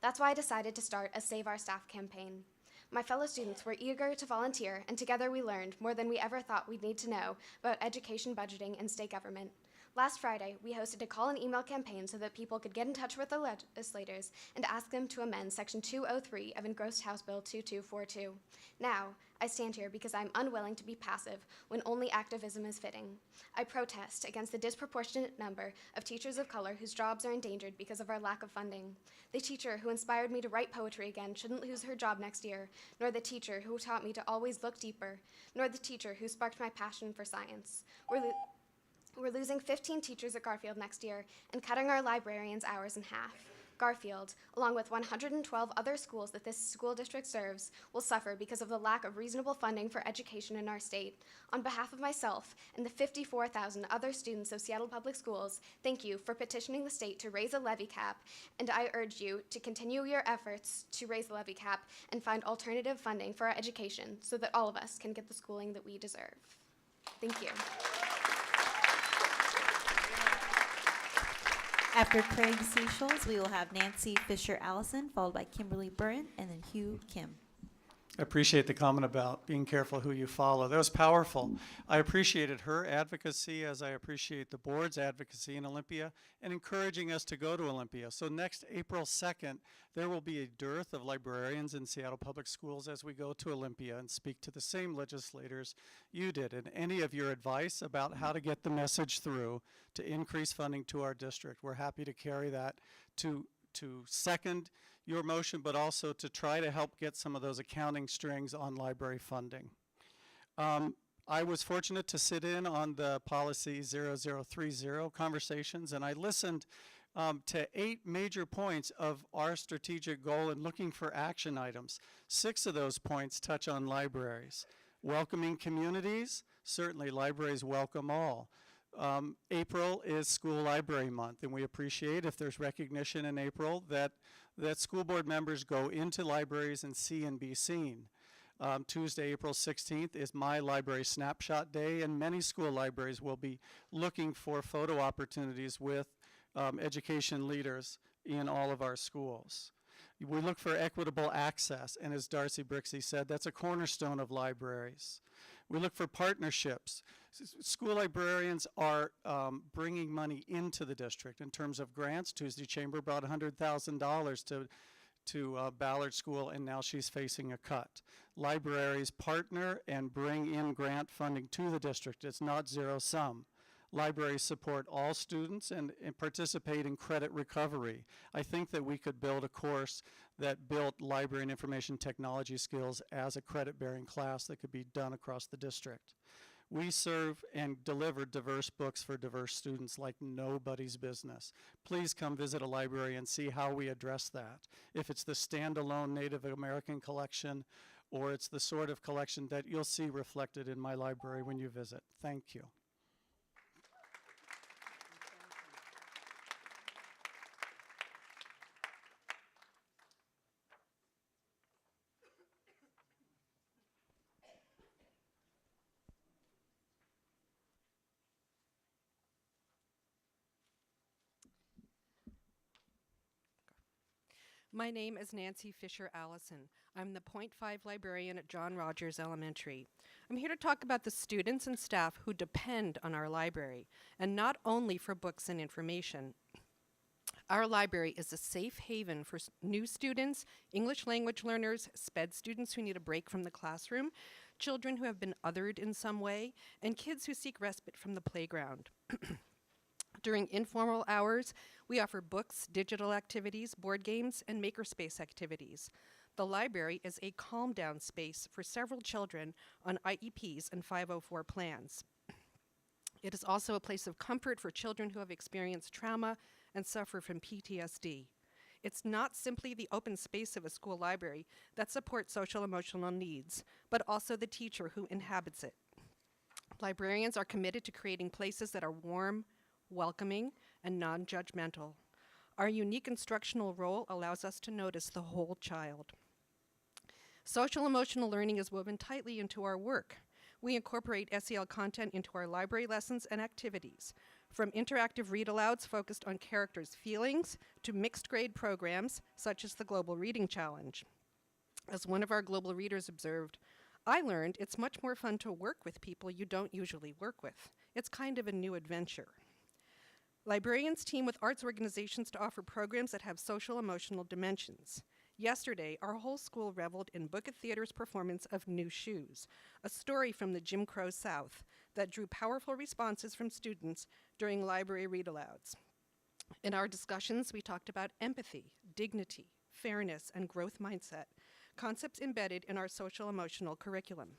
That's why I decided to start a Save Our Staff campaign. My fellow students were eager to volunteer, and together we learned more than we ever thought we'd need to know about education budgeting and state government. Last Friday, we hosted a call and email campaign so that people could get in touch with the legislators and ask them to amend Section 203 of Engrossed House Bill 2242. Now, I stand here because I'm unwilling to be passive when only activism is fitting. I protest against the disproportionate number of teachers of color whose jobs are endangered because of our lack of funding. The teacher who inspired me to write poetry again shouldn't lose her job next year, nor the teacher who taught me to always look deeper, nor the teacher who sparked my passion for science. We're losing 15 teachers at Garfield next year and cutting our librarians' hours in half. Garfield, along with 112 other schools that this school district serves, will suffer because of the lack of reasonable funding for education in our state. On behalf of myself and the 54,000 other students of Seattle Public Schools, thank you for petitioning the state to raise a levy cap, and I urge you to continue your efforts to raise the levy cap and find alternative funding for our education so that all of us can get the schooling that we deserve. Thank you. After Craig Seychelles, we will have Nancy Fisher-Allison, followed by Kimberly Burren, and then Hugh Kim. I appreciate the comment about being careful who you follow. That was powerful. I appreciated her advocacy as I appreciate the board's advocacy in Olympia and encouraging us to go to Olympia. So next April 2nd, there will be a dearth of librarians in Seattle Public Schools as we go to Olympia and speak to the same legislators you did. And any of your advice about how to get the message through to increase funding to our district, we're happy to carry that to second your motion, but also to try to help get some of those accounting strings on library funding. I was fortunate to sit in on the policy 0030 conversations, and I listened to 8 major points of our strategic goal in looking for action items. 6 of those points touch on libraries. Welcoming communities, certainly libraries welcome all. April is School Library Month, and we appreciate if there's recognition in April that school board members go into libraries and see and be seen. Tuesday, April 16th is My Library Snapshot Day, and many school libraries will be looking for photo opportunities with education leaders in all of our schools. We look for equitable access, and as Darcy Brixey said, that's a cornerstone of libraries. We look for partnerships. School librarians are bringing money into the district in terms of grants. Tuesday Chamber brought $100,000 to Ballard School, and now she's facing a cut. Libraries partner and bring in grant funding to the district. It's not zero sum. Libraries support all students and participate in credit recovery. I think that we could build a course that built library and information technology skills as a credit-bearing class that could be done across the district. We serve and deliver diverse books for diverse students like nobody's business. Please come visit a library and see how we address that. If it's the standalone Native American collection, or it's the sort of collection that you'll see reflected in my library when you visit. Thank you. My name is Nancy Fisher-Allison. I'm the .5 librarian at John Rogers Elementary. I'm here to talk about the students and staff who depend on our library, and not only for books and information. Our library is a safe haven for new students, English language learners, SPED students who need a break from the classroom, children who have been othered in some way, and kids who seek respite from the playground. During informal hours, we offer books, digital activities, board games, and makerspace activities. The library is a calm-down space for several children on IEPs and 504 plans. It is also a place of comfort for children who have experienced trauma and suffer from PTSD. It's not simply the open space of a school library that supports social emotional needs, but also the teacher who inhabits it. Librarians are committed to creating places that are warm, welcoming, and non-judgmental. Our unique instructional role allows us to notice the whole child. Social emotional learning is woven tightly into our work. We incorporate SEL content into our library lessons and activities, from interactive read-alouds focused on characters' feelings to mixed grade programs such as the Global Reading Challenge. As one of our global readers observed, I learned it's much more fun to work with people you don't usually work with. It's kind of a new adventure. Librarians team with arts organizations to offer programs that have social emotional dimensions. Yesterday, our whole school reveled in Book of Theater's performance of New Shoes, a story from the Jim Crow South that drew powerful responses from students during library read-alouds. In our discussions, we talked about empathy, dignity, fairness, and growth mindset, concepts embedded in our social emotional curriculum.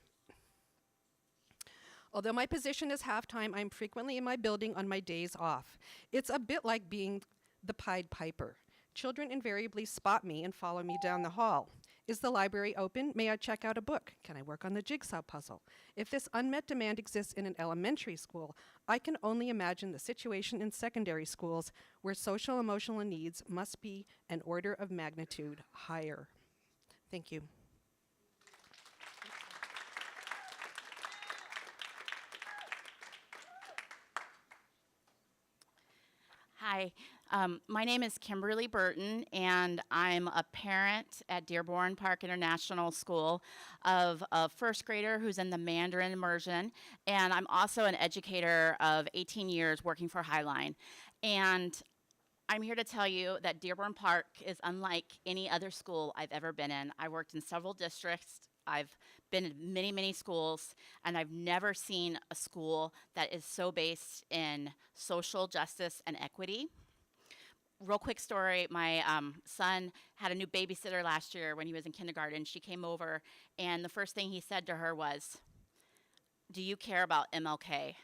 Although my position is half-time, I'm frequently in my building on my days off. It's a bit like being the Pied Piper. Children invariably spot me and follow me down the hall. Is the library open? May I check out a book? Can I work on the jigsaw puzzle? If this unmet demand exists in an elementary school, I can only imagine the situation in secondary schools where social emotional needs must be an order of magnitude higher. Thank you. Hi, my name is Kimberly Burton, and I'm a parent at Dearborn Park International School of a first grader who's in the Mandarin immersion, and I'm also an educator of 18 years working for Highline. And I'm here to tell you that Dearborn Park is unlike any other school I've ever been in. I worked in several districts. I've been in many, many schools, and I've never seen a school that is so based in social justice and equity. Real quick story, my son had a new babysitter last year when he was in kindergarten. She came over, and the first thing he said to her was, "Do you care about MLK?"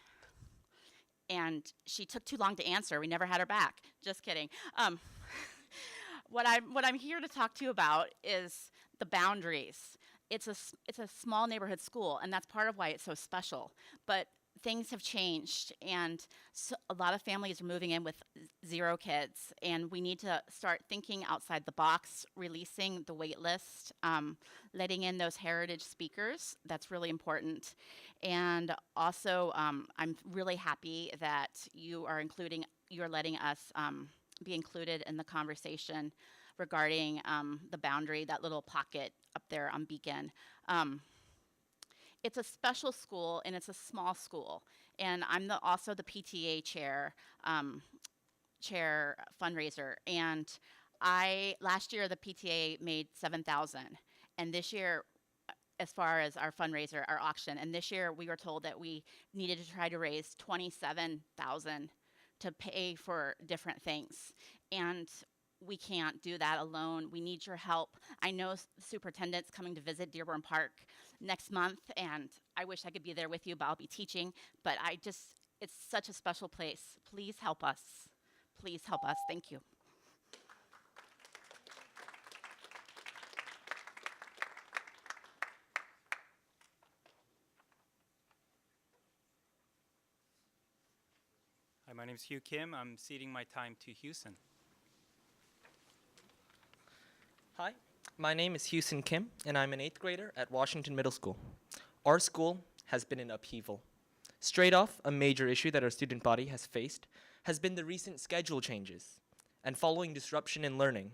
And she took too long to answer. We never had her back. Just kidding. What I'm here to talk to you about is the boundaries. It's a small neighborhood school, and that's part of why it's so special. But things have changed, and so a lot of families are moving in with 0 kids, and we need to start thinking outside the box, releasing the wait list, letting in those heritage speakers. That's really important. And also, I'm really happy that you're letting us be included in the conversation regarding the boundary, that little pocket up there on Beacon. It's a special school, and it's a small school. And I'm also the PTA chair fundraiser. And last year the PTA made $7,000. And this year, as far as our fundraiser, our auction, and this year we were told that we needed to try to raise $27,000 to pay for different things. And we can't do that alone. We need your help. I know the superintendent's coming to visit Dearborn Park next month, and I wish I could be there with you, but I'll be teaching. But it's such a special place. Please help us. Please help us. Thank you. Hi, my name is Hugh Kim. I'm ceding my time to Houston. Hi, my name is Houston Kim, and I'm an 8th grader at Washington Middle School. Our school has been in upheaval. Straight off, a major issue that our student body has faced has been the recent schedule changes and following disruption in learning.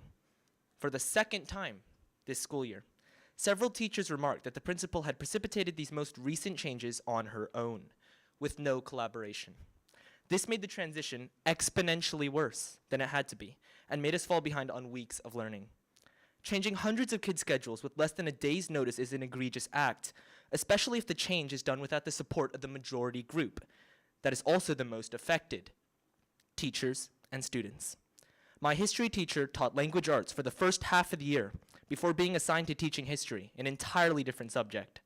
For the second time this school year, several teachers remarked that the principal had precipitated these most recent changes on her own, with no collaboration. This made the transition exponentially worse than it had to be, and made us fall behind on weeks of learning. Changing hundreds of kids' schedules with less than a day's notice is an egregious act, especially if the change is done without the support of the majority group that is also the most affected, teachers and students. My history teacher taught language arts for the first half of the year before being assigned to teaching history, an entirely different subject.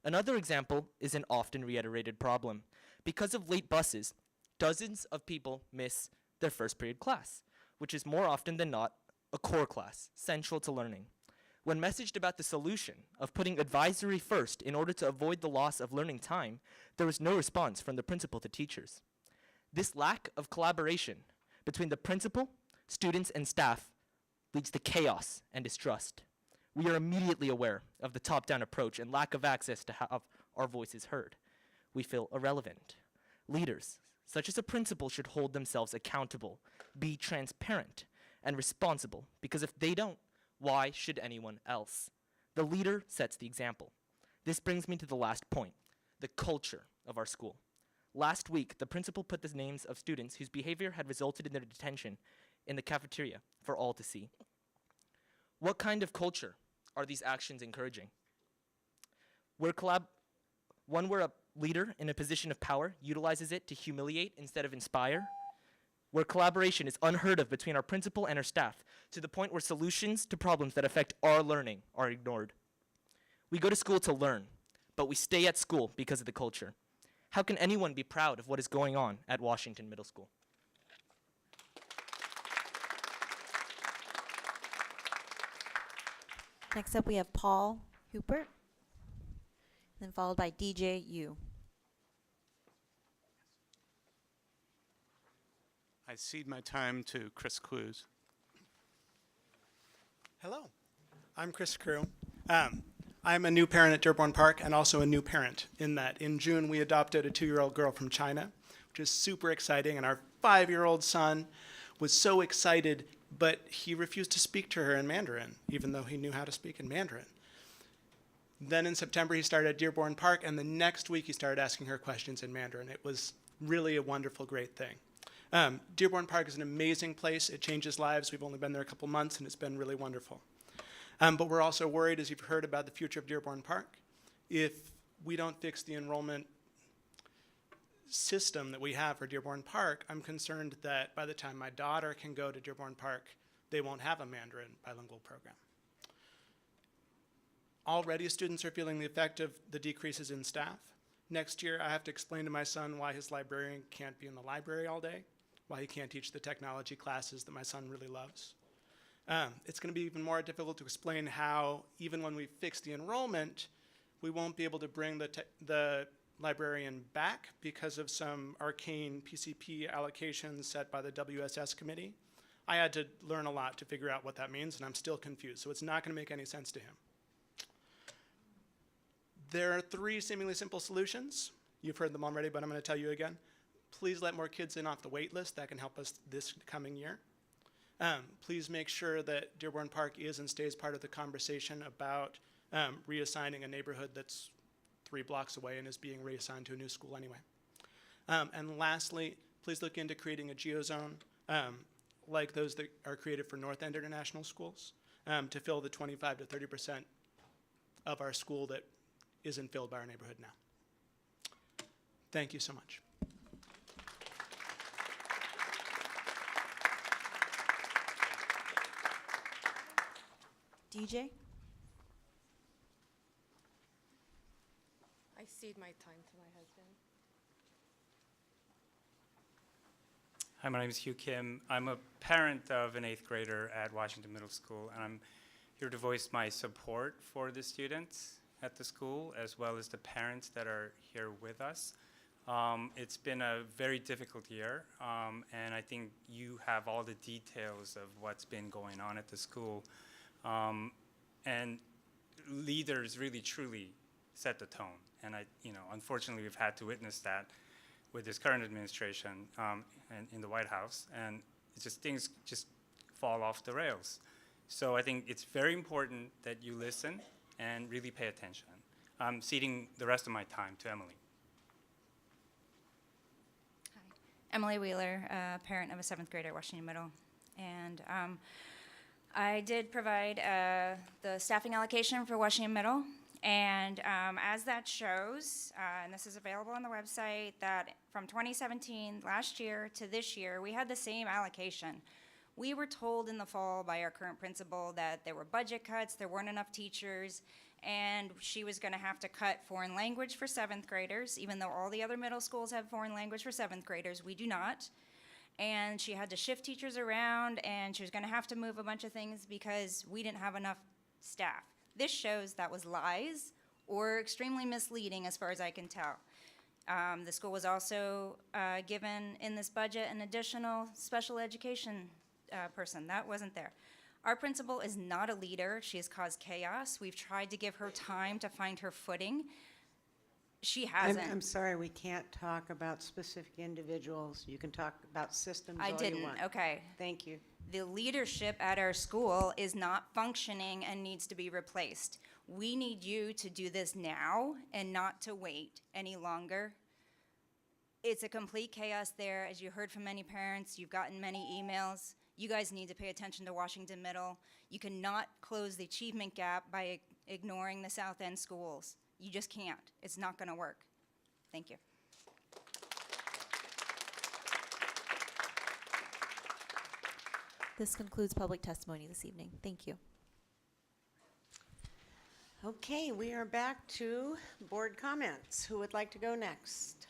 Another example is an often reiterated problem. Because of late buses, dozens of people miss their first period class, which is more often than not a core class, central to learning. When messaged about the solution of putting advisory first in order to avoid the loss of learning time, there was no response from the principal to teachers. This lack of collaboration between the principal, students, and staff leads to chaos and distrust. We are immediately aware of the top-down approach and lack of access to have our voices heard. We feel irrelevant. Leaders, such as a principal, should hold themselves accountable, be transparent, and responsible, because if they don't, why should anyone else? The leader sets the example. This brings me to the last point, the culture of our school. Last week, the principal put the names of students whose behavior had resulted in their detention in the cafeteria for all to see. What kind of culture are these actions encouraging? One where a leader in a position of power utilizes it to humiliate instead of inspire, where collaboration is unheard of between our principal and our staff, to the point where solutions to problems that affect our learning are ignored. We go to school to learn, but we stay at school because of the culture. How can anyone be proud of what is going on at Washington Middle School? Next up, we have Paul Hupert, then followed by DJ Yu. I cede my time to Chris Clues. Hello, I'm Chris Crewe. I'm a new parent at Dearborn Park and also a new parent in that in June we adopted a 2-year-old girl from China, which is super exciting, and our 5-year-old son was so excited, but he refused to speak to her in Mandarin, even though he knew how to speak in Mandarin. Then in September he started at Dearborn Park, and the next week he started asking her questions in Mandarin. It was really a wonderful, great thing. Dearborn Park is an amazing place. It changes lives. We've only been there a couple months, and it's been really wonderful. But we're also worried, as you've heard, about the future of Dearborn Park. If we don't fix the enrollment system that we have for Dearborn Park, I'm concerned that by the time my daughter can go to Dearborn Park, they won't have a Mandarin bilingual program. Already students are feeling the effect of the decreases in staff. Next year, I have to explain to my son why his librarian can't be in the library all day, why he can't teach the technology classes that my son really loves. It's going to be even more difficult to explain how, even when we fix the enrollment, we won't be able to bring the librarian back because of some arcane PCP allocations set by the WSS committee. I had to learn a lot to figure out what that means, and I'm still confused, so it's not going to make any sense to him. There are 3 seemingly simple solutions. You've heard them already, but I'm going to tell you again. Please let more kids in off the wait list. That can help us this coming year. Please make sure that Dearborn Park is and stays part of the conversation about reassigning a neighborhood that's 3 blocks away and is being reassigned to a new school anyway. And lastly, please look into creating a geozone like those that are created for North End International Schools to fill the 25 to 30% of our school that isn't filled by our neighborhood now. Thank you so much. DJ? I cede my time to my husband. Hi, my name is Hugh Kim. I'm a parent of an 8th grader at Washington Middle School, and I'm here to voice my support for the students at the school, as well as the parents that are here with us. It's been a very difficult year, and I think you have all the details of what's been going on at the school. And leaders really, truly set the tone. And unfortunately, we've had to witness that with this current administration and in the White House, and it's just things just fall off the rails. So I think it's very important that you listen and really pay attention. I'm ceding the rest of my time to Emily. Hi, Emily Wheeler, parent of a 7th grader at Washington Middle. And I did provide the staffing allocation for Washington Middle. And as that shows, and this is available on the website, that from 2017, last year, to this year, we had the same allocation. We were told in the fall by our current principal that there were budget cuts, there weren't enough teachers, and she was going to have to cut foreign language for 7th graders, even though all the other middle schools have foreign language for 7th graders, we do not. and she had to shift teachers around, and she was going to have to move a bunch of things because we didn't have enough staff. This shows that was lies or extremely misleading as far as I can tell. The school was also given in this budget an additional special education person. That wasn't there. Our principal is not a leader. She has caused chaos. We've tried to give her time to find her footing. She hasn't. I'm sorry, we can't talk about specific individuals. You can talk about systems all I you didn't, want. okay. Thank you. The leadership at our school is not functioning and needs to be replaced. We need you to do this now and not to wait any longer. It's a complete chaos there. As you heard from many parents, you've gotten many emails. You guys need to pay attention to Washington Middle. You cannot close the achievement gap by ignoring the South End schools. You just can't. It's not going to work. Thank you. This concludes public testimony this evening. Thank you. Okay, we are back to board comments. Who would like to go next?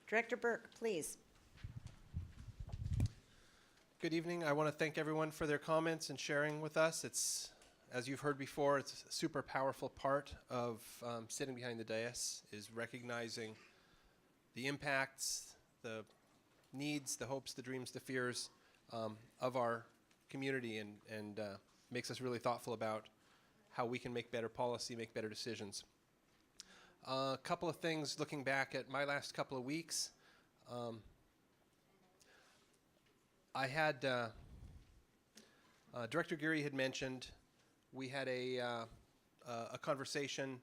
Director Burke, please. Good evening. I want to thank everyone for their comments and sharing with us. It's, as you've heard before, it's a super powerful part of sitting behind the dais, is recognizing the impacts, the needs, the hopes, the dreams, the fears of our community, and makes us really thoughtful about how we can make better policy, make better decisions. A couple of things looking back at my last couple of weeks. I had, Director Geary had mentioned, we had a conversation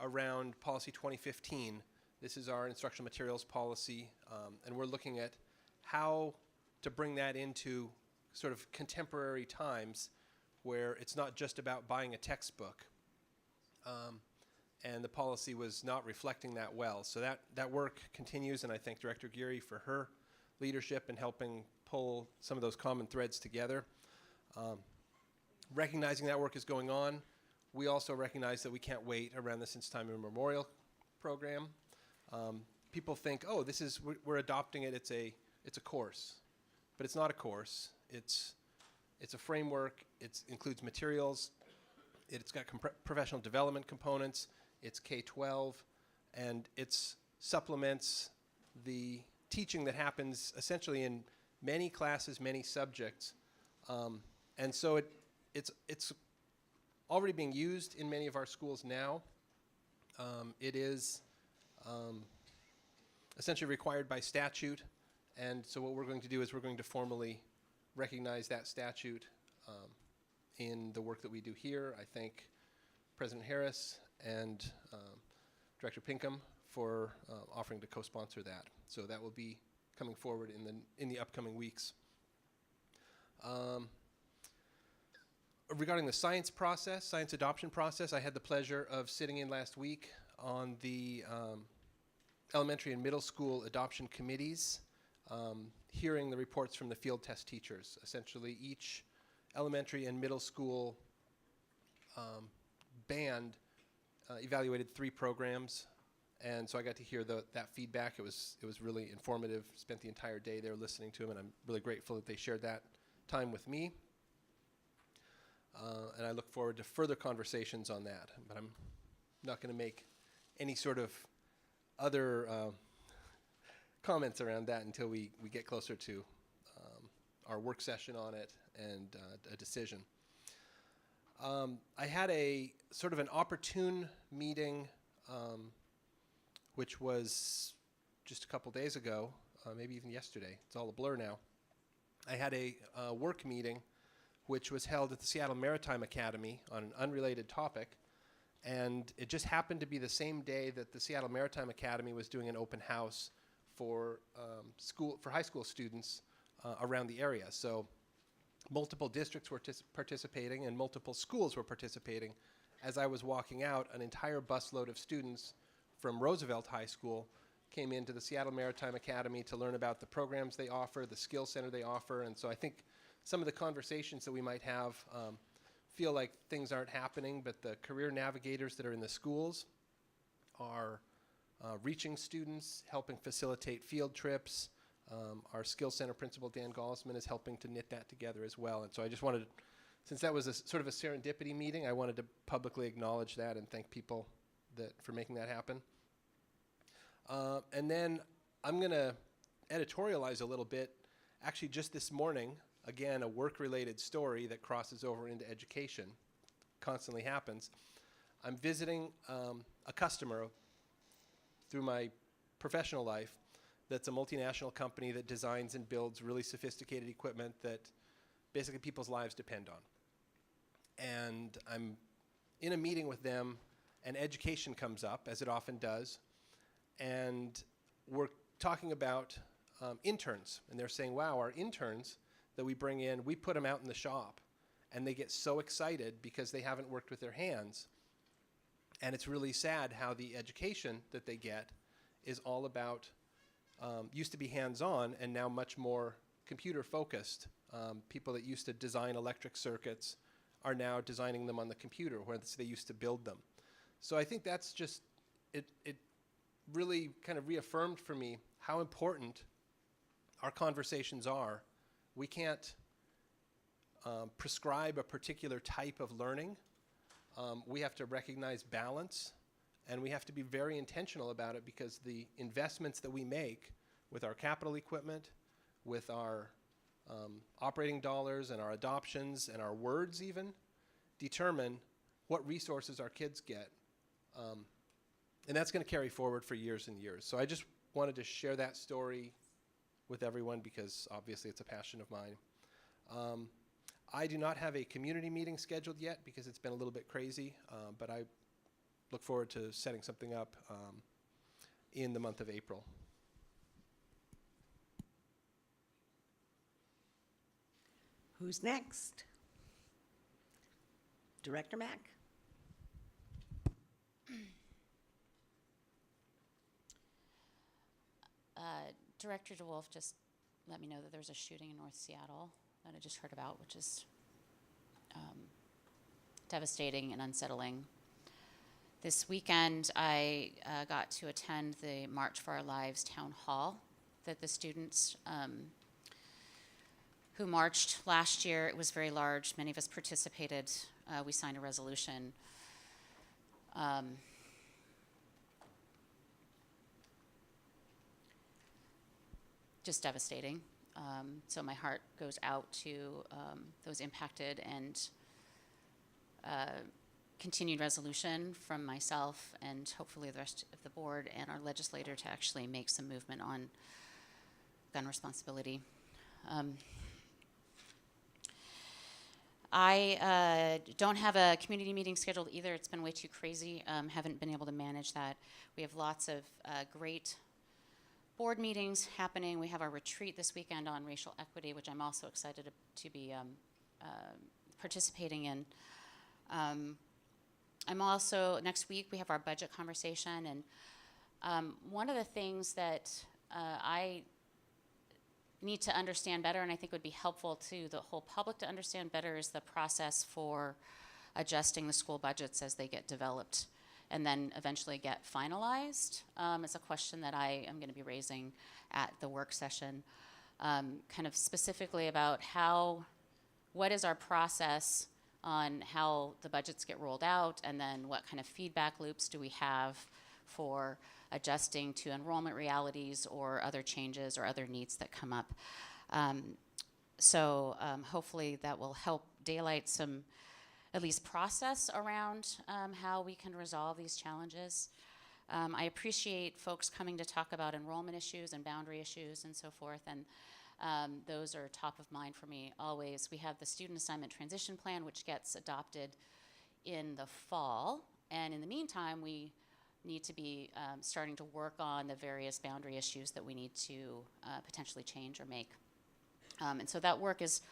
around Policy 2015. This is our instructional materials policy, and we're looking at how to bring that into sort of contemporary times where it's not just about buying a textbook. And the policy was not reflecting that well. So that work continues, and I thank Director Geary for her leadership in helping pull some of those common threads together. Recognizing that work is going on, we also recognize that we can't wait around the Since Time Immemorial program. People think, oh, we're adopting it, it's a course. But it's not a course, it's a framework, it includes materials, it's got professional development components, it's K-12, and it supplements the teaching that happens essentially in many classes, many subjects. And so it's already being used in many of our schools now. It is essentially required by statute, and so what we're going to do is we're going to formally recognize that statute in the work that we do here. I thank President Harris and Director Pinkham for offering to co-sponsor that. So that will be coming forward in the upcoming weeks. Regarding the science adoption process, I had the pleasure of sitting in last week on the elementary and middle school adoption committees, hearing the reports from the field test teachers. Essentially, each elementary and middle school band evaluated 3 programs, and so I got to hear that feedback. It was really informative. Spent the entire day there listening to them, and I'm really grateful that they shared that time with me. And I look forward to further conversations on that, but I'm not going to make any sort of other comments around that until we get closer to our work session on it and a decision. I had a sort of an opportune meeting, which was just a couple days ago, maybe even yesterday. It's all a blur now. I had a work meeting which was held at the Seattle Maritime Academy on an unrelated topic, and it just happened to be the same day that the Seattle Maritime Academy was doing an open house for high school students around the area. So multiple districts were participating and multiple schools were participating. As I was walking out, an entire busload of students from Roosevelt High School came into the Seattle Maritime Academy to learn about the programs they offer, the skill center they offer, and so I think some of the conversations that we might have feel like things aren't happening, but the career navigators that are in the schools are reaching students, helping facilitate field trips. Our Skills Center principal, Dan Gallsman, is helping to knit that together as well. And so I just wanted, since that was a sort of a serendipity meeting, I wanted to publicly acknowledge that and thank people for making that happen. And then I'm going to editorialize a little bit. Actually, just this morning, again, a work-related story that crosses over into education. Constantly happens. I'm visiting a customer through my professional life that's a multinational company that designs and builds really sophisticated equipment that basically people's lives depend on. And I'm in a meeting with them, and education comes up, as it often does, and we're talking about interns, and they're saying, wow, our interns that we bring in, we put them out in the shop, and they get so excited because they haven't worked with their hands. And it's really sad how the education that they get is all about, used to be hands-on and now much more computer-focused. People that used to design electric circuits are now designing them on the computer, whereas they used to build them. So I think that's just, it really kind of reaffirmed for me how important our conversations are. We can't prescribe a particular type of learning. We have to recognize balance, and we have to be very intentional about it, because the investments that we make with our capital equipment, with our operating dollars and our adoptions and our words even, determine what resources our kids get. And that's going to carry forward for years and years. So I just wanted to share that story with everyone, because obviously it's a passion of mine. I do not have a community meeting scheduled yet because it's been a little bit crazy, but I look forward to setting something up in the month of April. Who's next? Director Mack. Director DeWolf just let me know that there's a shooting in North Seattle that I just heard about, which is devastating and unsettling. This weekend, I got to attend the March for Our Lives town hall that the students who marched last year, it was very large. Many of us participated. We signed a resolution. Just devastating. So my heart goes out to those impacted, and continued resolution from myself and hopefully the rest of the board and our legislator to actually make some movement on gun responsibility. I don't have a community meeting scheduled either. It's been way too crazy. Haven't been able to manage that. We have lots of great board meetings happening. We have our retreat this weekend on racial equity, which I'm also excited to be participating in. I'm also, next week we have our budget conversation, and one of the things that I need to understand better, and I think would be helpful to the whole public to understand better, is the process for adjusting the school budgets as they get developed and then eventually get finalized. It's a question that I am going to be raising at the work session, kind of specifically about what is our process on how the budgets get rolled out, and then what kind of feedback loops do we have for adjusting to enrollment realities or other changes or other needs that come up. So hopefully that will help daylight some at least process around how we can resolve these challenges. I appreciate folks coming to talk about enrollment issues and boundary issues and so forth, and those are top of mind for me always. We have the student assignment transition plan, which gets adopted in the fall, and in the meantime, we need to be starting to work on the various boundary issues that we need to potentially change or make. And so that work is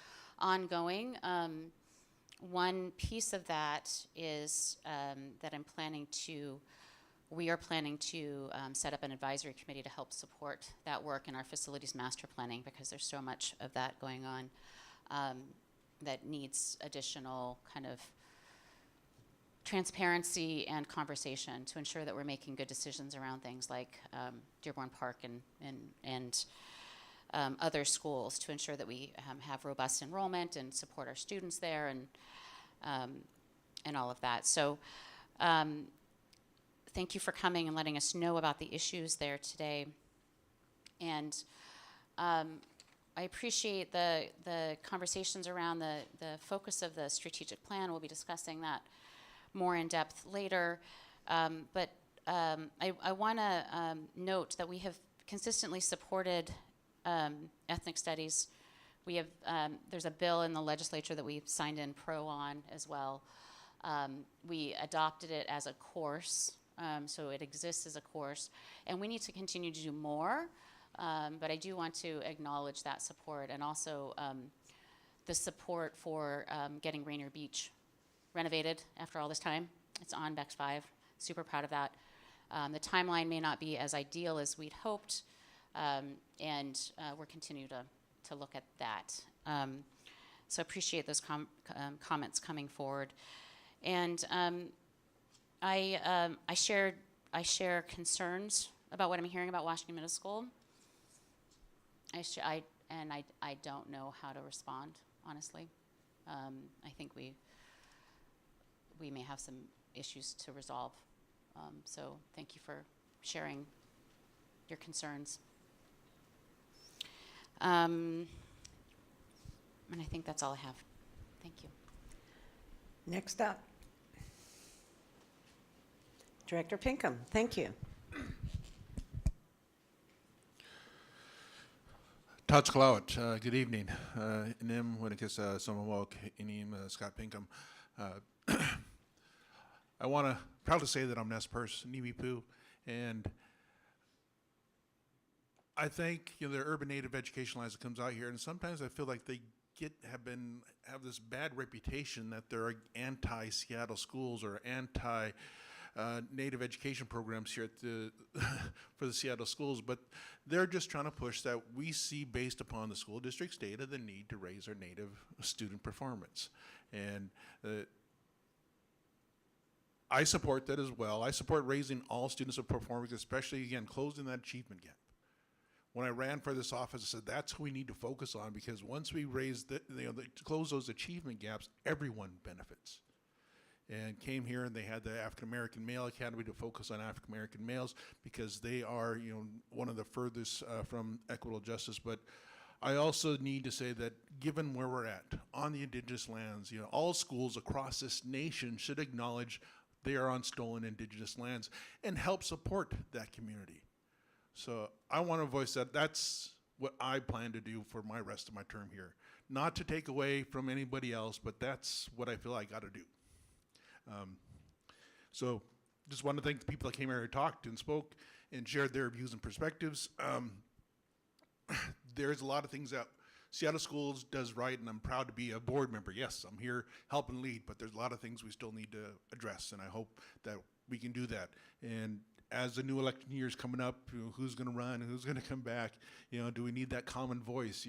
ongoing. One piece of that is that we are planning to set up an advisory committee to help support that work in our facilities master planning, because there's so much of that going on that needs additional kind of transparency and conversation to ensure that we're making good decisions around things like Dearborn Park and other schools, to ensure that we have robust enrollment and support our students there and all of that. So thank you for coming and letting us know about the issues there today. And I appreciate the conversations around the focus of the strategic plan. We'll be discussing that more in depth later. But I want to note that we have consistently supported ethnic studies. We have, there's a bill in the legislature that we signed in pro on as well. We adopted it as a course, so it exists as a course, and we need to continue to do more, but I do want to acknowledge that support, and also the support for getting Rainier Beach renovated after all this time. It's on Bex 5, super proud of that. The timeline may not be as ideal as we'd hoped, and we're continuing to look at that. So appreciate those comments coming forward. And I share concerns about what I'm hearing about Washington Middle School. I don't know how to respond, honestly. I think we may have some issues to resolve. So thank you for sharing your concerns. And I think that's all I have. Thank you. Next up, Director Pinkham. Thank you. Tatskalawat, good evening. Inem Winnekis Somawok Inim Scott Pinkham. I want to proudly say that I'm Ness Purse, Nibipu, and I think the urban native education lines that comes out here, and sometimes I feel like they have this bad reputation that they're anti-Seattle schools or anti-native education programs here at for the Seattle schools, but they're just trying to push that we see, based upon the school district's data, the need to raise our native student performance. And I support that as well. I support raising all students of performance, especially, again, closing that achievement gap. When I ran for this office, I said that's what we need to focus on, because once we raise close those achievement gaps, everyone benefits. And came here and they had the African American Male Academy to focus on African American males, because they are one of the furthest from equitable justice. But I also need to say that given where we're at on the indigenous lands, all schools across this nation should acknowledge they are on stolen indigenous lands and help support that community. So I want to voice that. That's what I plan to do for my rest of my term here. Not to take away from anybody else, but that's what I feel I got to do. So just want to thank the people that came here and talked and spoke and shared their views and perspectives. There's a lot of things that Seattle Schools does right, and I'm proud to be a board member. Yes, I'm here helping lead, but there's a lot of things we still need to address, and I hope that we can do that. And as the new election year is coming up, who's going to run, who's going to come back? Do we need that common voice?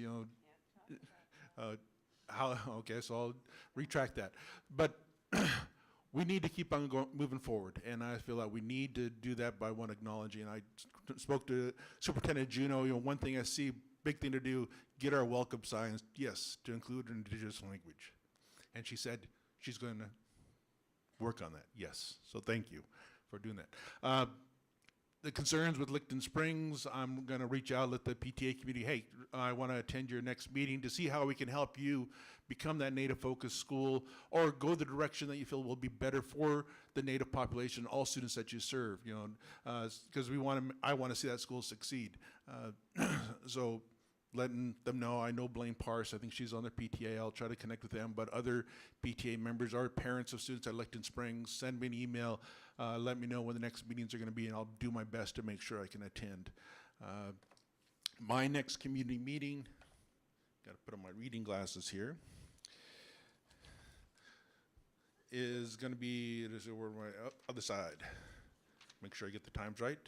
Okay, so I'll retract that. But we need to keep on moving forward, and I feel that we need to do that by acknowledging. I spoke to Superintendent Juneau. One thing I see, big thing to do, get our welcome signs, yes, to include indigenous language. And she said she's going to work on that, yes. So thank you for doing that. The concerns with Licton Springs, I'm going to reach out, let the PTA community, hey, I want to attend your next meeting to see how we can help you become that Native-focused school, or go the direction that you feel will be better for the Native population, all students that you serve. Because I want to see that school succeed. So letting them know, I know Blaine Parse, I think she's on their PTA, I'll try to connect with them, but other PTA members or parents of students at Licton Springs, send me an email, let me know when the next meetings are going to be, and I'll do my best to make sure I can attend. My next community meeting, got to put on my reading glasses here, is going to be, where am I? Other side. Make sure I get the times right.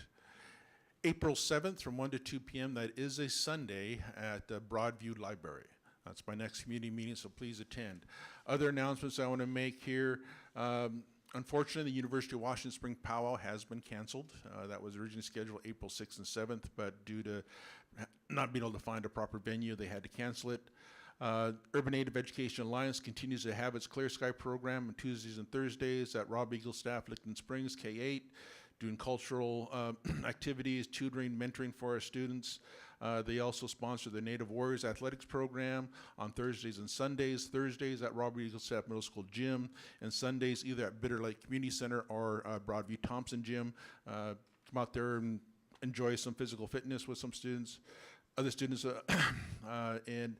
April 7th from 1 to 2 p.m. That is a Sunday at the Broadview Library. That's my next community meeting, so please attend. Other announcements I want to make here. Unfortunately, the University of Washington Spring Powwow has been canceled. That was originally scheduled April 6th and 7th, but due to not being able to find a proper venue, they had to cancel it. Urban Native Education Alliance continues to have its Clear Sky program on Tuesdays and Thursdays at Rob Eagle Staff, Licton Springs, K8, doing cultural activities, tutoring, mentoring for our students. They also sponsor the Native Warriors Athletics program on Thursdays and Sundays. Thursdays at Robert Eagle Staff Middle School Gym, and Sundays either at Bitter Lake Community Center or Broadview Thompson Gym. Come out there and enjoy some physical fitness with some students, other students, and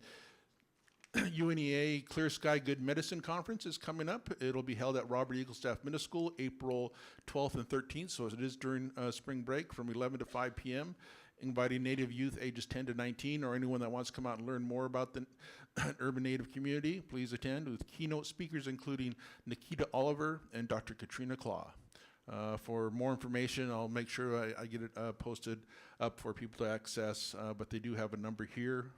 UNEA Clear Sky Good Medicine Conference is coming up. It'll be held at Robert Eagle Staff Middle School April 12th and 13th, so it is during spring break from 11 to 5 p.m., inviting Native youth ages 10 to 19 or anyone that wants to come out and learn more about the urban Native community. Please attend, with keynote speakers including Nikita Oliver and Dr. Katrina Claw. For more information, I'll make sure I get it posted up for people to access, but they do have a number here,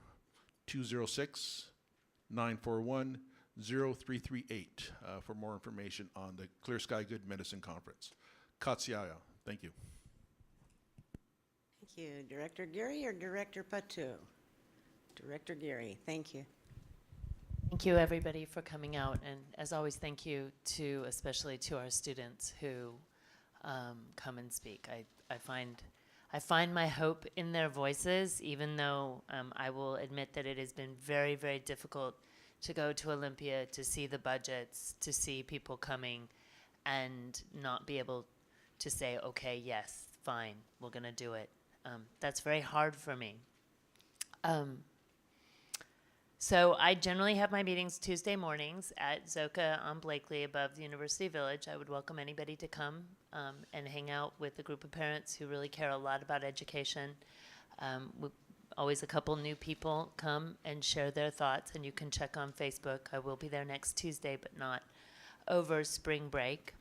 206-941-0338 for more information on the Clear Sky Good Medicine Conference. Katsiaya, thank you. Thank you. Director Geary or Director Patu? Director Geary, thank you. Thank you, everybody, for coming out, and as always, thank you to, especially to our students who come and speak. I find my hope in their voices, even though I will admit that it has been very, very difficult to go to Olympia, to see the budgets, to see people coming, and not be able to say, okay, yes, fine, we're gonna do it. That's very hard for me. So I generally have my meetings Tuesday mornings at Zoka on Blakely above the University Village. I would welcome anybody to come and hang out with a group of parents who really care a lot about education. Always a couple new people come and share their thoughts, and you can check on Facebook. I will be there next Tuesday, but not over spring break.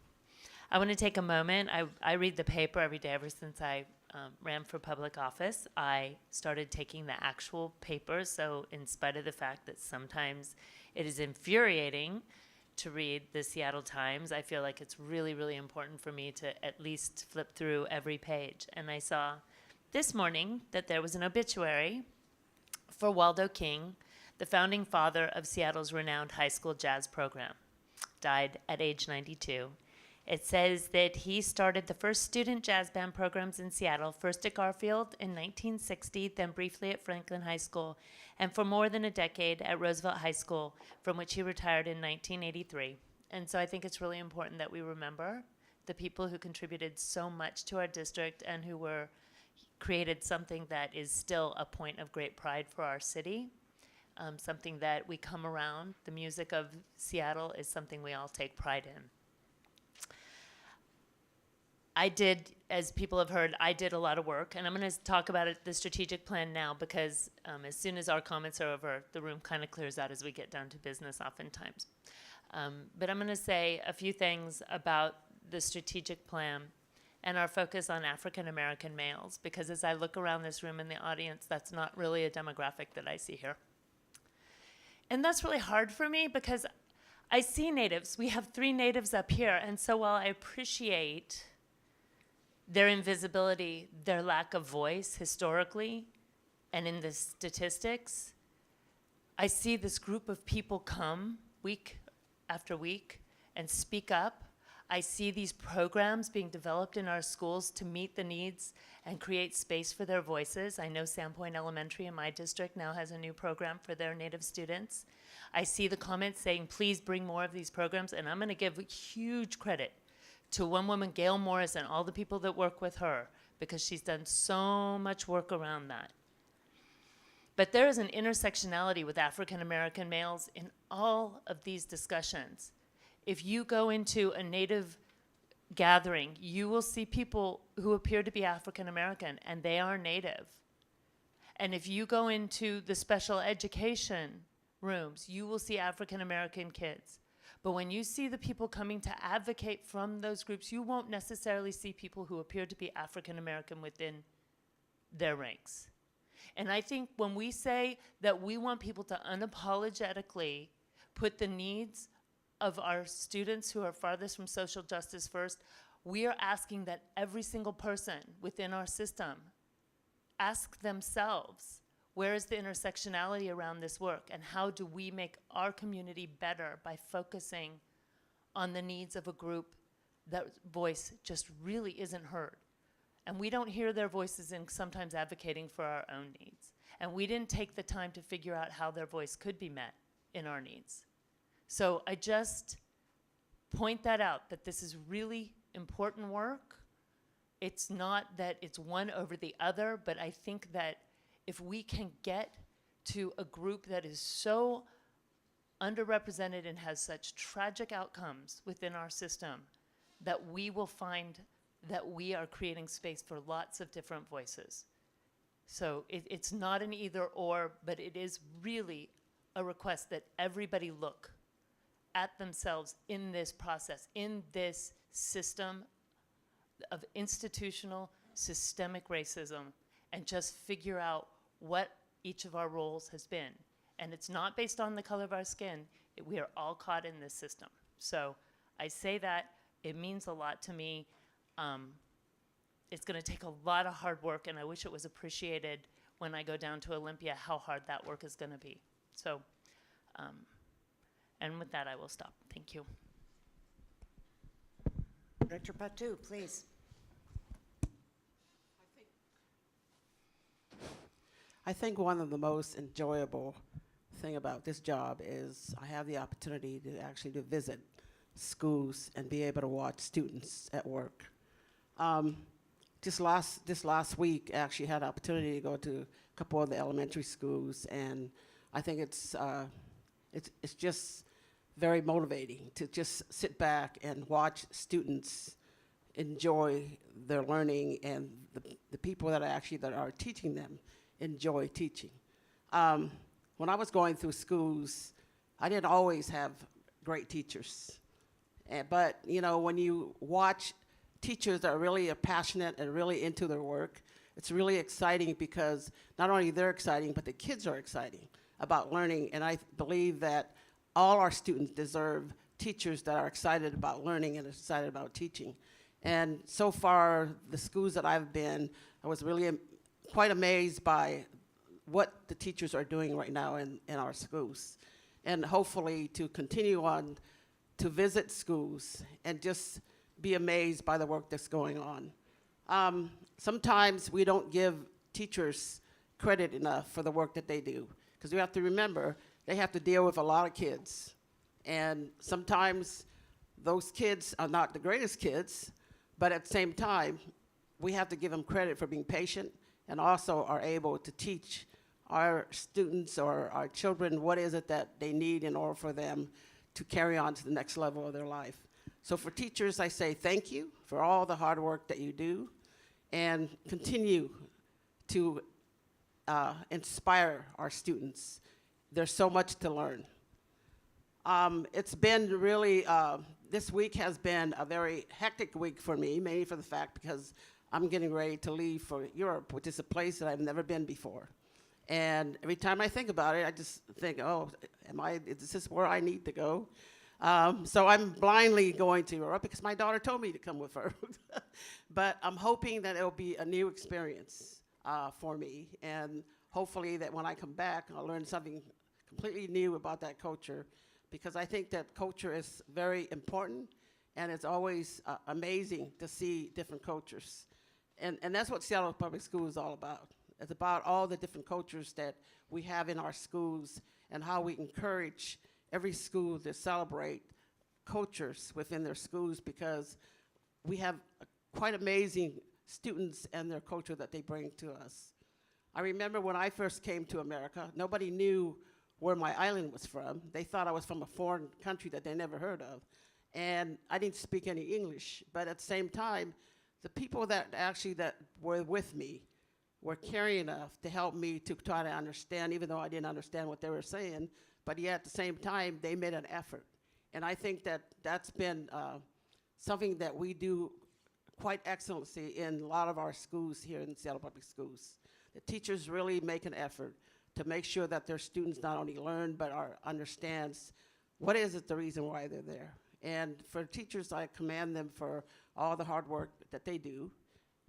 I want to take a moment. I read the paper every day ever since I ran for public office. I started taking the actual paper, so in spite of the fact that sometimes it is infuriating to read the Seattle Times, I feel like it's really, really important for me to at least flip through every page. And I saw this morning that there was an obituary for Waldo King, the founding father of Seattle's renowned high school jazz program. Died at age 92. It says that he started the first student jazz band programs in Seattle, first at Garfield in 1960, then briefly at Franklin High School, and for more than a decade at Roosevelt High School, from which he retired in 1983. And so I think it's really important that we remember the people who contributed so much to our district and who created something that is still a point of great pride for our city, something that we come around. The music of Seattle is something we all take pride in. I did, as people have heard, I did a lot of work, and I'm going to talk about the strategic plan now because as soon as our comments are over, the room kind of clears out as we get down to business oftentimes. But I'm going to say a few things about the strategic plan and our focus on African American males, because as I look around this room in the audience, that's not really a demographic that I see here. And that's really hard for me because I see natives. We have 3 natives up here, and so while I appreciate their invisibility, their lack of voice historically, and in the statistics, I see this group of people come week after week and speak up. I see these programs being developed in our schools to meet the needs and create space for their voices. I know Sandpoint Elementary in my district now has a new program for their Native students. I see the comments saying, please bring more of these programs, and I'm going to give huge credit to one woman, Gail Morris, and all the people that work with her, because she's done so much work around that. But there is an intersectionality with African American males in all of these discussions. If you go into a Native gathering, you will see people who appear to be African American, and they are Native. And if you go into the special education rooms, you will see African American kids. But when you see the people coming to advocate from those groups, you won't necessarily see people who appear to be African American within their ranks. And I think when we say that we want people to unapologetically put the needs of our students who are farthest from social justice first, we are asking that every single person within our system ask themselves, where is the intersectionality around this work, and how do we make our community better by focusing on the needs of a group that voice just really isn't heard. And we don't hear their voices in sometimes advocating for our own needs. And we didn't take the time to figure out how their voice could be met in our needs. So I just point that out, that this is really important work. It's not that it's one over the other, but I think that if we can get to a group that is so underrepresented and has such tragic outcomes within our system, that we will find that we are creating space for lots of different voices. So it's not an either or, but it is really a request that everybody look at themselves in this process, in this system of institutional systemic racism, and just figure out what each of our roles has been. And it's not based on the color of our skin. We are all caught in this system. So I say that, it means a lot to me. It's gonna take a lot of hard work, and I wish it was appreciated when I go down to Olympia how hard that work is gonna be. So, and with that, I will stop. Thank you. Director Patu, please. I think one of the most enjoyable thing about this job is I have the opportunity to actually to visit schools and be able to watch students at work. This last week, I actually had an opportunity to go to a couple of the elementary schools, and I think it's just very motivating to just sit back and watch students enjoy their learning, and the people that are teaching them enjoy teaching. When I was going through schools, I didn't always have great teachers. But you know, when you watch teachers that are really passionate and really into their work, it's really exciting, because not only they're exciting, but the kids are exciting about learning. And I believe that all our students deserve teachers that are excited about learning and excited about teaching. And so far, the schools that I've been, I was really quite amazed by what the teachers are doing right now in our schools. And hopefully to continue on to visit schools and just be amazed by the work that's going on. Sometimes we don't give teachers credit enough for the work that they do, because we have to remember they have to deal with a lot of kids. And sometimes those kids are not the greatest kids, but at the same time, we have to give them credit for being patient and also are able to teach our students or our children what is it that they need in order for them to carry on to the next level of their life. So for teachers, I say thank you for all the hard work that you do, and continue to inspire our students. There's so much to learn. It's been really, this week has been a very hectic week for me, mainly for the fact because I'm getting ready to leave for Europe, which is a place that I've never been before. And every time I think about it, I just think, oh, is this where I need to go? So I'm blindly going to Europe because my daughter told me to come with her. But I'm hoping that it'll be a new experience for me. And hopefully that when I come back, I'll learn something completely new about that culture, because I think that culture is very important, and it's always amazing to see different cultures. And that's what Seattle Public Schools is all about. It's about all the different cultures that we have in our schools and how we encourage every school to celebrate cultures within their schools, because we have quite amazing students and their culture that they bring to us. I remember when I first came to America, nobody knew where my island was from. They thought I was from a foreign country that they never heard of. And I didn't speak any English, but at the same time, the people that were with me were caring enough to help me to try to understand, even though I didn't understand what they were saying, but yet at the same time, they made an effort. And I think that that's been something that we do quite excellently in a lot of our schools here in Seattle Public Schools. The teachers really make an effort to make sure that their students not only learn, but understands what is it the reason why they're there? And for teachers, I commend them for all the hard work that they do,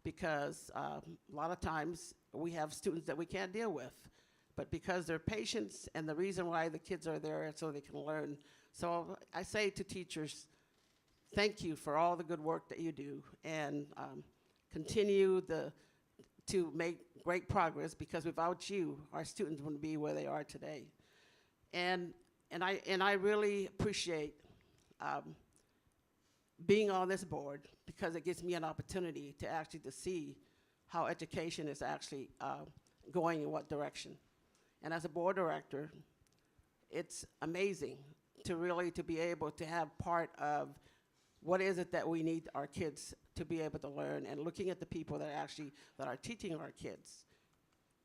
because a lot of times we have students that we can't deal with, but because they're patients and the reason why the kids are there is so they can learn. So I say to teachers, thank you for all the good work that you do, and continue to make great progress, because without you, our students wouldn't be where they are today. And I really appreciate being on this board, because it gives me an opportunity to actually to see how education is actually going in what direction. And as a board director, it's amazing to really to be able to have part of what is it that we need our kids to be able to learn, and looking at the people that are teaching our kids.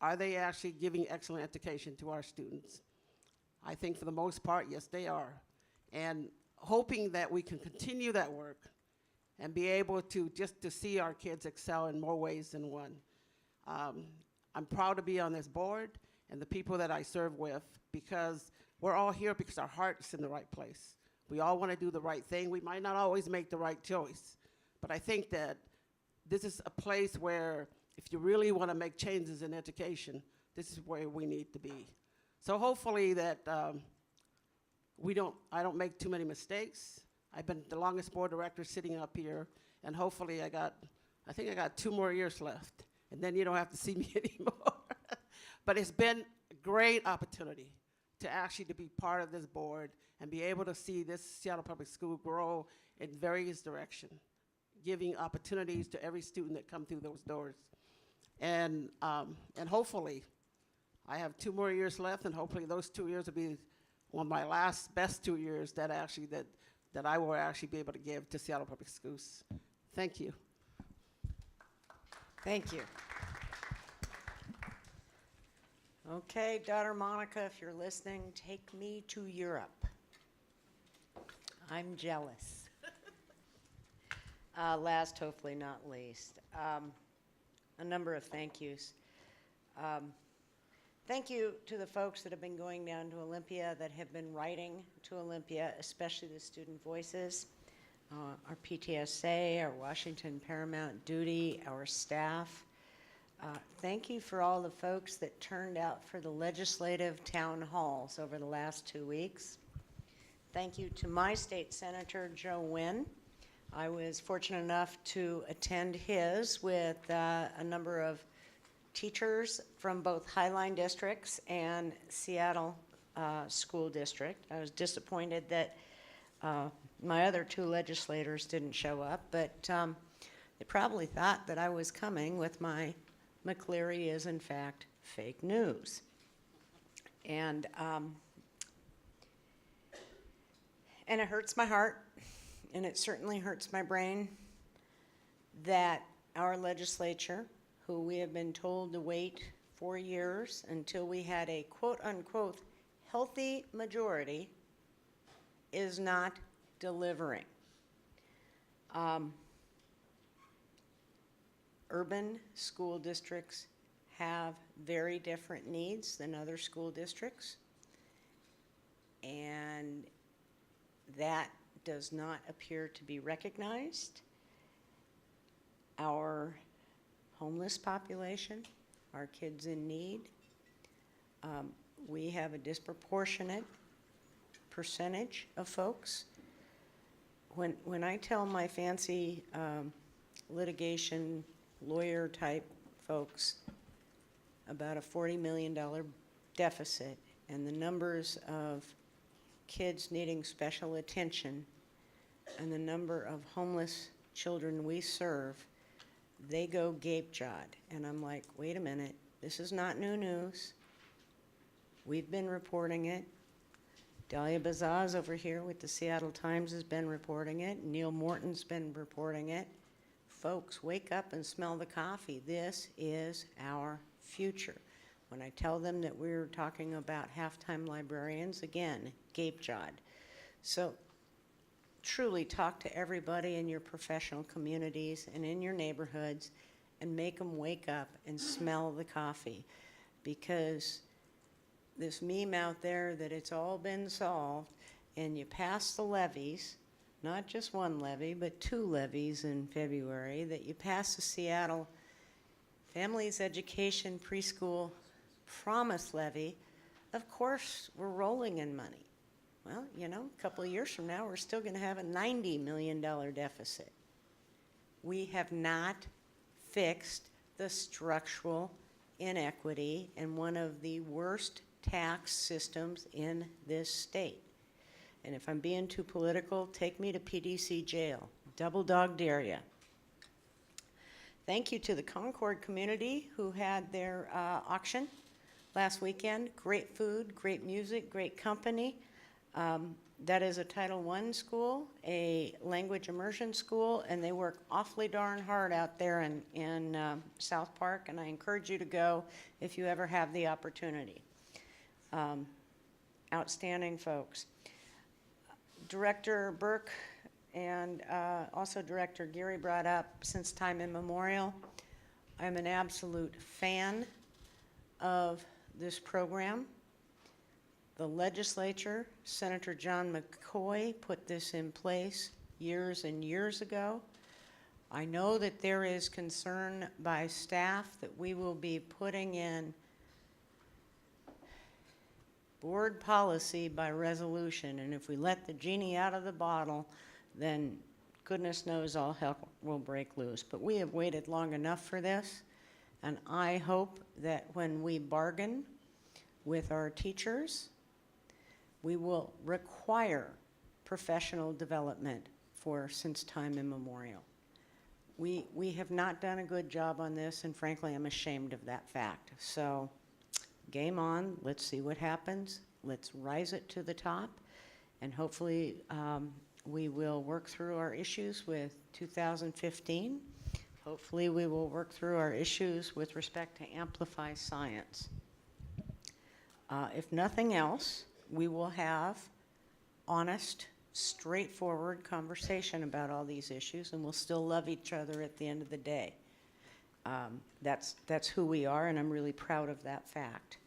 Are they actually giving excellent education to our students? I think for the most part, yes, they are. And hoping that we can continue that work and be able to just to see our kids excel in more ways than one. I'm proud to be on this board and the people that I serve with, because we're all here because our heart's in the right place. We all want to do the right thing. We might not always make the right choice, but I think that this is a place where if you really want to make changes in education, this is where we need to be. So hopefully that I don't make too many mistakes. I've been the longest board director sitting up here, and hopefully I think I got 2 more years left, and then you don't have to see me anymore. But it's been a great opportunity to actually to be part of this board and be able to see this Seattle Public School grow in various directions, giving opportunities to every student that come through those doors. And hopefully, I have 2 more years left, and hopefully those 2 years will be one of my best 2 years that I will actually be able to give to Seattle Public Schools. Thank you. Thank you. Okay, daughter Monica, if you're listening, take me to Europe. I'm jealous. Last, hopefully not least, a number of thank yous. Thank you to the folks that have been going down to Olympia, that have been writing to Olympia, especially the student voices, our PTSA, our Washington Paramount Duty, our staff. Thank you for all the folks that turned out for the legislative town halls over the last 2 weeks. Thank you to my state senator, Joe Nguyen. I was fortunate enough to attend his with a number of teachers from both Highline districts and Seattle School District. I was disappointed that my other 2 legislators didn't show up, but they probably thought that I was coming with my McCleary is in fact fake news. And it hurts my heart, and it certainly hurts my brain that our legislature, who we have been told to wait 4 years until we had a quote-unquote healthy majority, is not delivering. Urban school districts have very different needs than other school districts, and that does not appear to be recognized. Our homeless population, our kids in need, we have a disproportionate percentage of folks. When I tell my fancy litigation lawyer type folks about a $40 million deficit and the numbers of kids needing special attention and the number of homeless children we serve, they go gape-jawed. And I'm like, wait a minute, this is not new news. We've been reporting it. Dahlia Bazaz over here with the Seattle Times has been reporting it. Neil Morton's been reporting it. Folks, wake up and smell the coffee. This is our future. When I tell them that we're talking about half-time librarians, again, gape-jawed. So truly talk to everybody in your professional communities and in your neighborhoods and make them wake up and smell the coffee, because this meme out there that it's all been solved, and you pass the levies, not just one levy, but 2 levies in February, that you pass the Seattle Families Education Preschool Promise Levy, of course, we're rolling in money. Well, you know, a couple of years from now, we're still going to have a $90 million deficit. We have not fixed the structural inequity in one of the worst tax systems in this state. And if I'm being too political, take me to PDC jail. Double dog dare ya. Thank you to the Concord community who had their auction last weekend. Great food, great music, great company. That is a Title I school, a language immersion school, and they work awfully darn hard out there in South Park, and I encourage you to go if you ever have the opportunity. Outstanding folks. Director Burke and also Director Geary brought up since time immemorial. I'm an absolute fan of this program. The legislature, Senator John McCoy, put this in place years and years ago. I know that there is concern by staff that we will be putting in board policy by resolution, and if we let the genie out of the bottle, then goodness knows all hell will break loose. But we have waited long enough for this, and I hope that when we bargain with our teachers, we will require professional development for since time immemorial. We have not done a good job on this, and frankly, I'm ashamed of that fact. So game on, let's see what happens. Let's rise it to the top, and hopefully we will work through our issues with 2015. Hopefully we will work through our issues with respect to Amplify Science. If nothing else, we will have honest, straightforward conversation about all these issues, and we'll still love each other at the end of the day. That's who we are, and I'm really proud of that fact.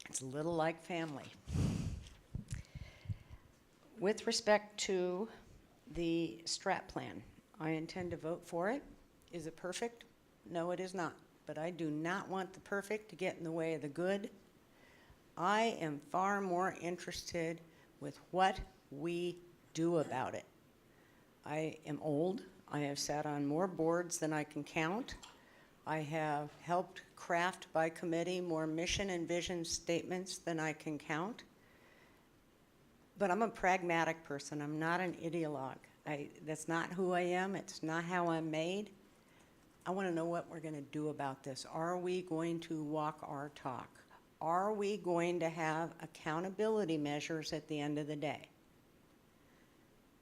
It's a little like family. With respect to the strat plan, I intend to vote for it. Is it perfect? No, it is not. But I do not want the perfect to get in the way of the good. I am far more interested with what we do about it. I am old. I have sat on more boards than I can count. I have helped craft by committee more mission and vision statements than I can count. But I'm a pragmatic person. I'm not an ideologue. That's not who I am. It's not how I'm made. I want to know what we're going to do about this. Are we going to walk our talk? Are we going to have accountability measures at the end of the day?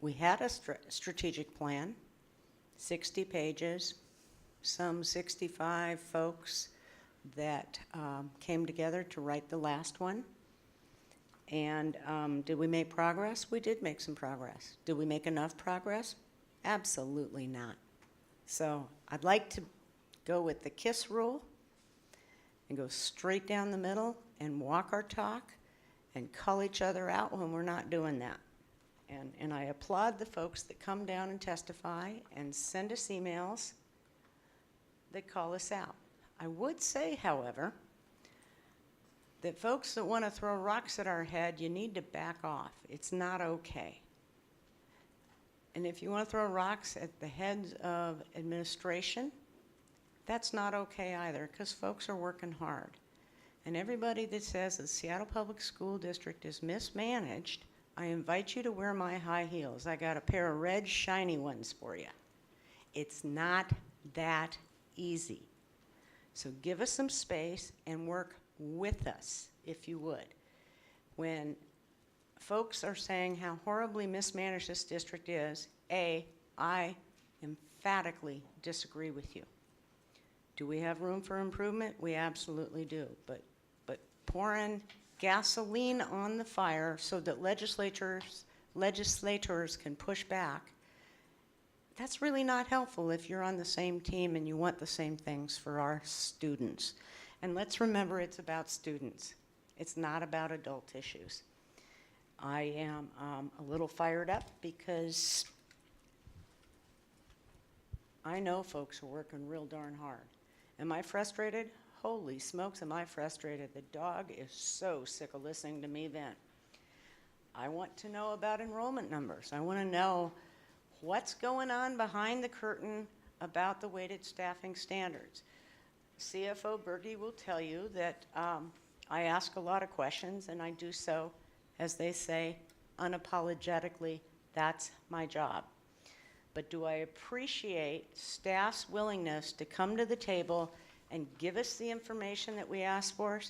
We had a strategic plan, 60 pages, some 65 folks that came together to write the last one. And did we make progress? We did make some progress. Did we make enough progress? Absolutely not. So I'd like to go with the KISS rule and go straight down the middle and walk our talk and call each other out when we're not doing that. And I applaud the folks that come down and testify and send us emails that call us out. I would say, however, that folks that want to throw rocks at our head, you need to back off. It's not okay. And if you want to throw rocks at the heads of administration, that's not okay either, because folks are working hard. And everybody that says the Seattle Public School District is mismanaged, I invite you to wear my high heels. I got a pair of red, shiny ones for you. It's not that easy. So give us some space and work with us, if you would. When folks are saying how horribly mismanaged this district is, I emphatically disagree with you. Do we have room for improvement? We absolutely do. But pouring gasoline on the fire so that legislators can push back, that's really not helpful if you're on the same team and you want the same things for our students. And let's remember, it's about students. It's not about adult issues. I am a little fired up because I know folks are working real darn hard. Am I frustrated? Holy smokes, am I frustrated. The dog is so sick of listening to me vent. I want to know about enrollment numbers. I want to know what's going on behind the curtain about the weighted staffing standards. CFO Berge will tell you that I ask a lot of questions, and I do so, as they say, unapologetically. That's my job. But do I appreciate staff's willingness to come to the table and give us the information that we ask for?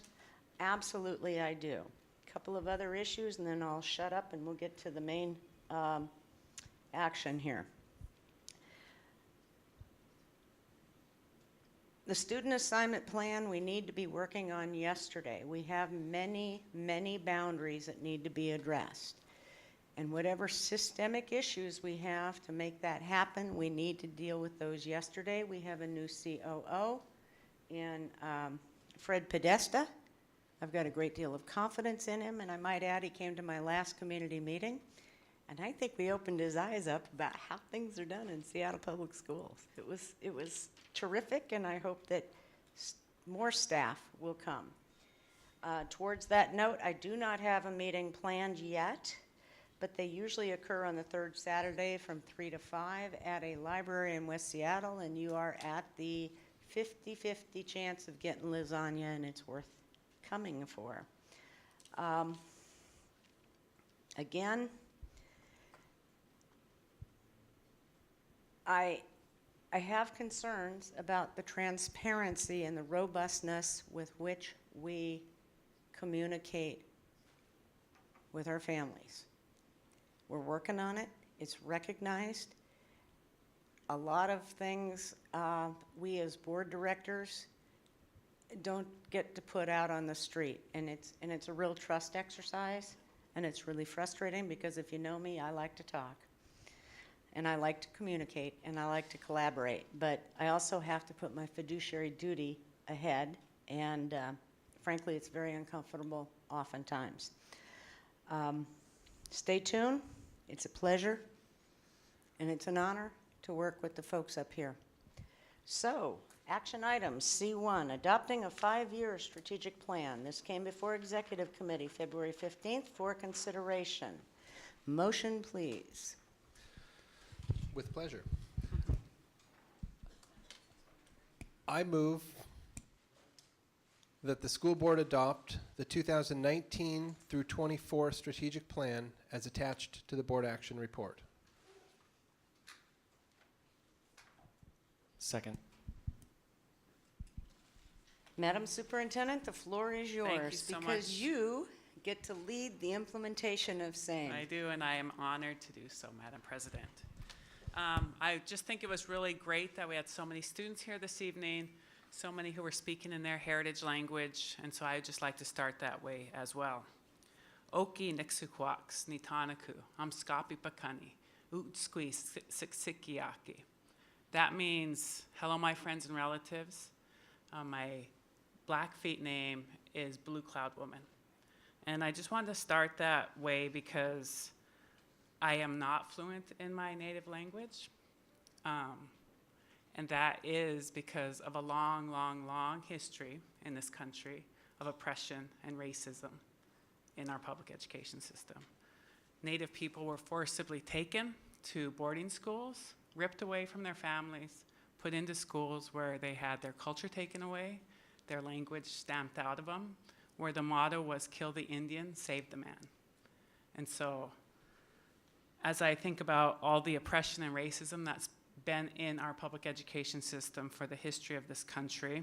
Absolutely, I do. A couple of other issues, and then I'll shut up and we'll get to the main action here. The student assignment plan we need to be working on yesterday. We have many, many boundaries that need to be addressed. And whatever systemic issues we have to make that happen, we need to deal with those yesterday. We have a new COO in Fred Podesta. I've got a great deal of confidence in him, and I might add he came to my last community meeting, and I think we opened his eyes up about how things are done in Seattle Public Schools. It was terrific, and I hope that more staff will come. Towards that note, I do not have a meeting planned yet, but they usually occur on the third Saturday from 3 to 5 at a library in West Seattle, and you are at the 50-50 chance of getting lasagna, and it's worth coming for. Again, I have concerns about the transparency and the robustness with which we communicate with our families. We're working on it. It's recognized. A lot of things we as board directors don't get to put out on the street, and it's a real trust exercise, and it's really frustrating because if you know me, I like to talk, and I like to communicate, and I like to collaborate, but I also have to put my fiduciary duty ahead, and frankly, it's very uncomfortable oftentimes. Stay tuned. It's a pleasure, and it's an honor to work with the folks up here. So, action items, C1, adopting a 5-year strategic plan. This came before Executive Committee February 15th for consideration. Motion, please. With pleasure. I move that the school board adopt the 2019 through 24 strategic plan as attached to the board action report. Second. Madam Superintendent, the floor is yours so because much. you get to lead the implementation of same. I do, and I am honored to do so, Madam President. I just think it was really great that we had so many students here this evening, so many who were speaking in their heritage language, and so I'd just like to start that way as well. Oki nixuquax nitanaku amskapi pakani utskui siksikiaki. That means, hello, my friends and relatives. My Blackfeet name is Blue Cloud Woman. And I just wanted to start that way because I am not fluent in my native language. And that is because of a long, long, long history in this country of oppression and racism in our public education system. Native people were forcibly taken to boarding schools, ripped away from their families, put into schools where they had their culture taken away, their language stamped out of them, where the motto was kill the Indian, save the man. And so as I think about all the oppression and racism that's been in our public education system for the history of this country,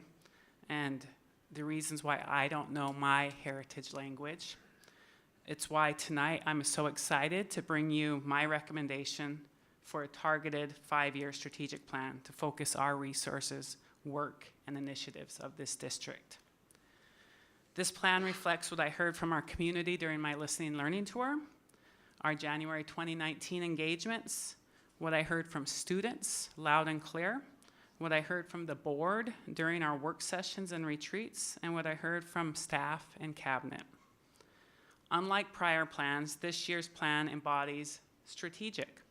and the reasons why I don't know my heritage language, it's why tonight I'm so excited to bring you my recommendation for a targeted 5-year strategic plan to focus our resources, work, and initiatives of this district. This plan reflects what I heard from our community during my listening and learning tour, our January 2019 engagements, what I heard from students loud and clear, what I heard from the board during our work sessions and retreats, and what I heard from staff and cabinet. Unlike prior plans, this year's plan embodies strategic.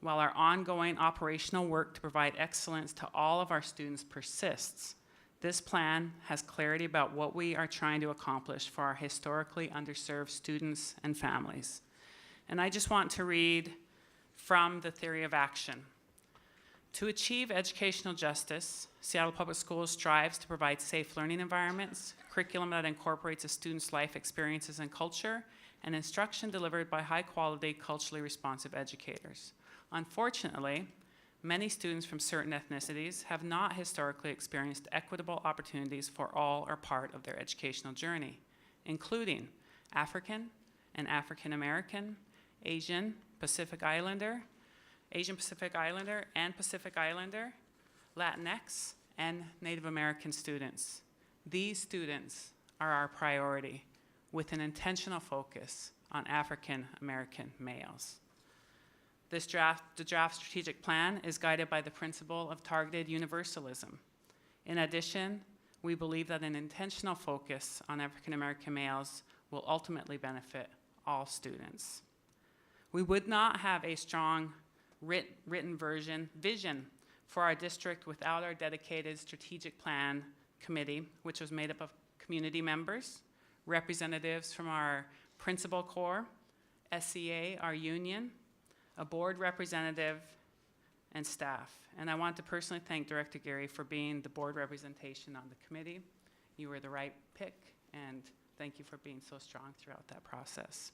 While our ongoing operational work to provide excellence to all of our students persists, this plan has clarity about what we are trying to accomplish for our historically underserved students and families. And I just want to read from the theory of action. To achieve educational justice, Seattle Public Schools strives to provide safe learning environments, curriculum that incorporates a student's life experiences and culture, and instruction delivered by high-quality, culturally responsive educators. Unfortunately, many students from certain ethnicities have not historically experienced equitable opportunities for all or part of their educational journey, including African and African American, Asian Pacific Islander, and Pacific Islander, Latinx, and Native American students. These students are our priority, with an intentional focus on African American males. The draft strategic plan is guided by the principle of targeted universalism. In addition, we believe that an intentional focus on African American males will ultimately benefit all students. We would not have a strong written vision for our district without our dedicated strategic plan committee, which was made up of community members, representatives from our principal corps, SEA, our union, a board representative, and staff. And I want to personally thank Director Gary for being the board representation on the committee. You were the right pick, and thank you for being so strong throughout that process.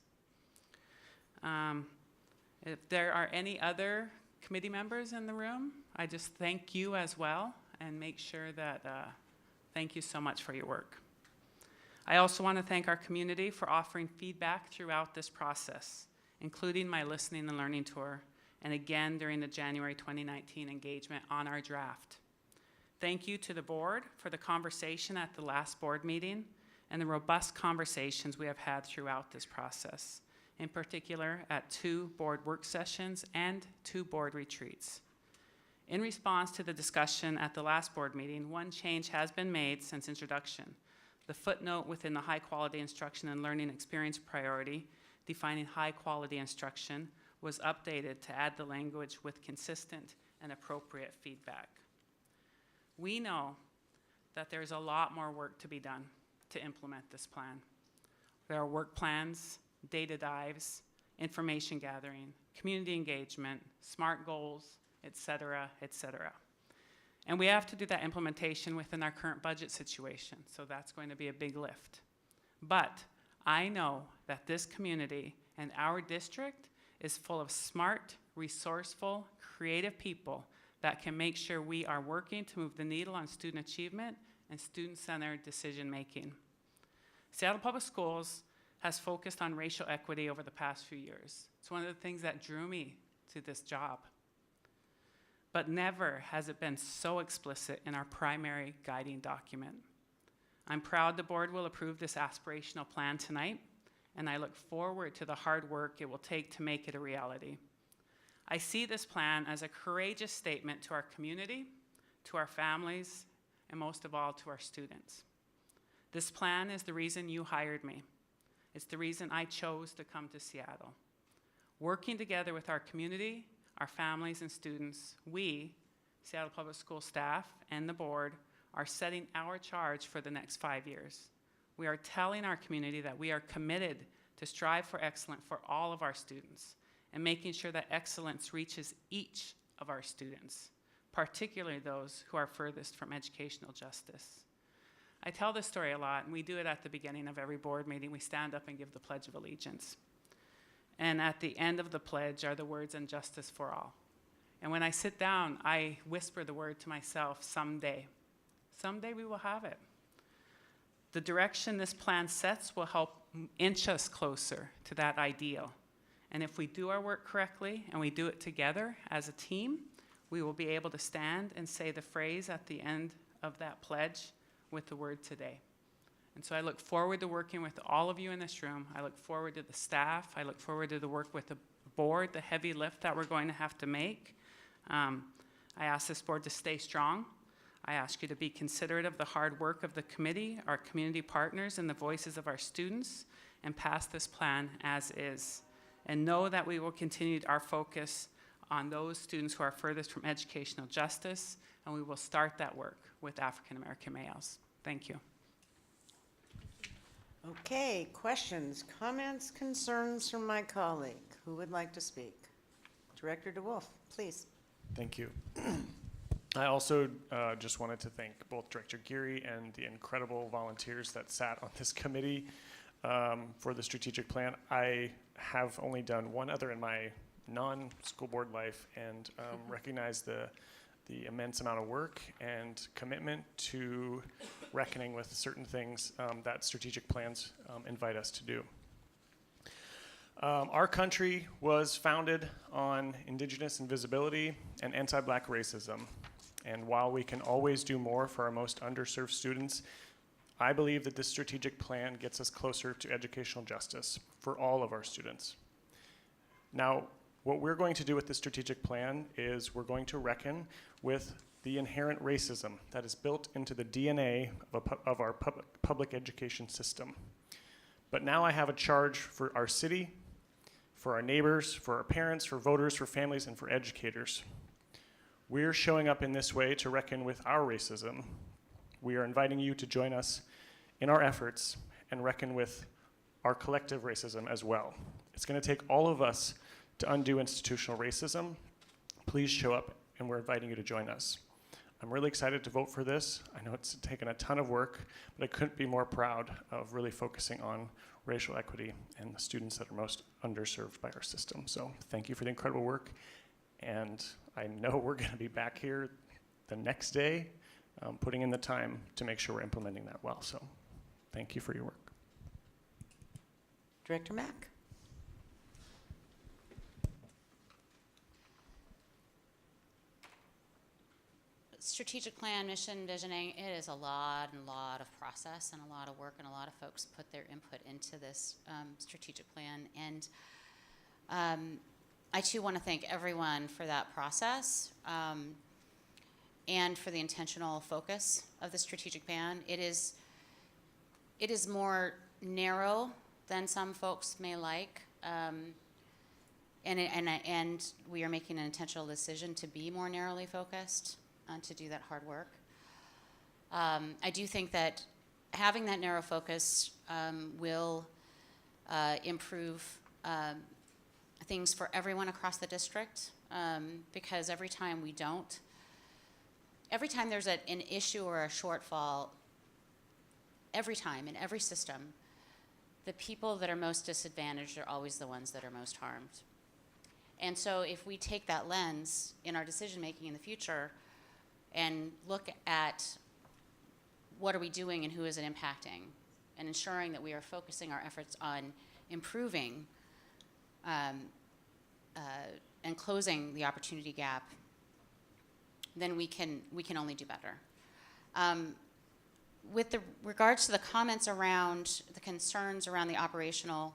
If there are any other committee members in the room, I just thank you as well, and make sure that, thank you so much for your work. I also want to thank our community for offering feedback throughout this process, including my listening and learning tour, and again during the January 2019 engagement on our draft. Thank you to the board for the conversation at the last board meeting and the robust conversations we have had throughout this process, in particular at 2 board work sessions and 2 board retreats. In response to the discussion at the last board meeting, one change has been made since introduction. The footnote within the high quality instruction and learning experience priority defining high quality instruction was updated to add the language with consistent and appropriate feedback. We know that there's a lot more work to be done to implement this plan. There are work plans, data dives, information gathering, community engagement, SMART goals, et cetera, et cetera. And we have to do that implementation within our current budget situation, so that's going to be a big lift. But I know that this community and our district is full of smart, resourceful, creative people that can make sure we are working to move the needle on student achievement and student-centered decision-making. Seattle Public Schools has focused on racial equity over the past few years. It's one of the things that drew me to this job. But never has it been so explicit in our primary guiding document. I'm proud the board will approve this aspirational plan tonight, and I look forward to the hard work it will take to make it a reality. I see this plan as a courageous statement to our community, to our families, and most of all to our students. This plan is the reason you hired me. It's the reason I chose to come to Seattle. Working together with our community, our families and students, we, Seattle Public School staff and the board, are setting our charge for the next 5 years. We are telling our community that we are committed to strive for excellence for all of our students and making sure that excellence reaches each of our students, particularly those who are furthest from educational justice. I tell this story a lot, and we do it at the beginning of every board meeting. We stand up and give the Pledge of Allegiance. And at the end of the pledge are the words, "and justice for all." And when I sit down, I whisper the word to myself, someday. Someday we will have it. The direction this plan sets will help inch us closer to that ideal. And if we do our work correctly and we do it together as a team, we will be able to stand and say the phrase at the end of that pledge with the word today. And so I look forward to working with all of you in this room. I look forward to the staff. I look forward to the work with the board, the heavy lift that we're going to have to make. I ask this board to stay strong. I ask you to be considerate of the hard work of the committee, our community partners, and the voices of our students. and pass this plan as is. And know that we will continue our focus on those students who are furthest from educational justice, and we will start that work with African American males. Thank you. Okay, questions, comments, concerns from my colleague. Who would like to speak? Director DeWolf, please. Thank you. I also just wanted to thank both Director Geary and the incredible volunteers that sat on this committee for the strategic plan. I have only done one other in my non-school board life, and recognize the immense amount of work and commitment to reckoning with certain things that strategic plans invite us to do. Our country was founded on indigenous invisibility and anti-black racism. And while we can always do more for our most underserved students, I believe that this strategic plan gets us closer to educational justice for all of our students. Now, what we're going to do with this strategic plan is we're going to reckon with the inherent racism that is built into the DNA of our public education system. But now I have a charge for our city, for our neighbors, for our parents, for voters, for families, and for educators. We're showing up in this way to reckon with our racism. We are inviting you to join us in our efforts and reckon with our collective racism as well. It's going to take all of us to undo institutional racism. Please show up, and we're inviting you to join us. I'm really excited to vote for this. I know it's taken a ton of work, but I couldn't be more proud of really focusing on racial equity and the students that are most underserved by our system. So thank you for the incredible work, and I know we're going to be back here the next day putting in the time to make sure we're implementing that well. So thank you for your work. Director Mack. Strategic plan, mission, visioning, it is a lot of process and a lot of work, and a lot of folks put their input into this strategic plan. And I too want to thank everyone for that process and for the intentional focus of the strategic plan. It is more narrow than some folks may like, and we are making an intentional decision to be more narrowly focused, to do that hard work. I do think that having that narrow focus will improve things for everyone across the district, because every time there's an issue or a shortfall, every time in every system, the people that are most disadvantaged are always the ones that are most harmed. And so if we take that lens in our decision making in the future and look at what are we doing and who is it impacting, and ensuring that we are focusing our efforts on improving and closing the opportunity gap, then we can only do better. With regards to the comments around the concerns around the operational,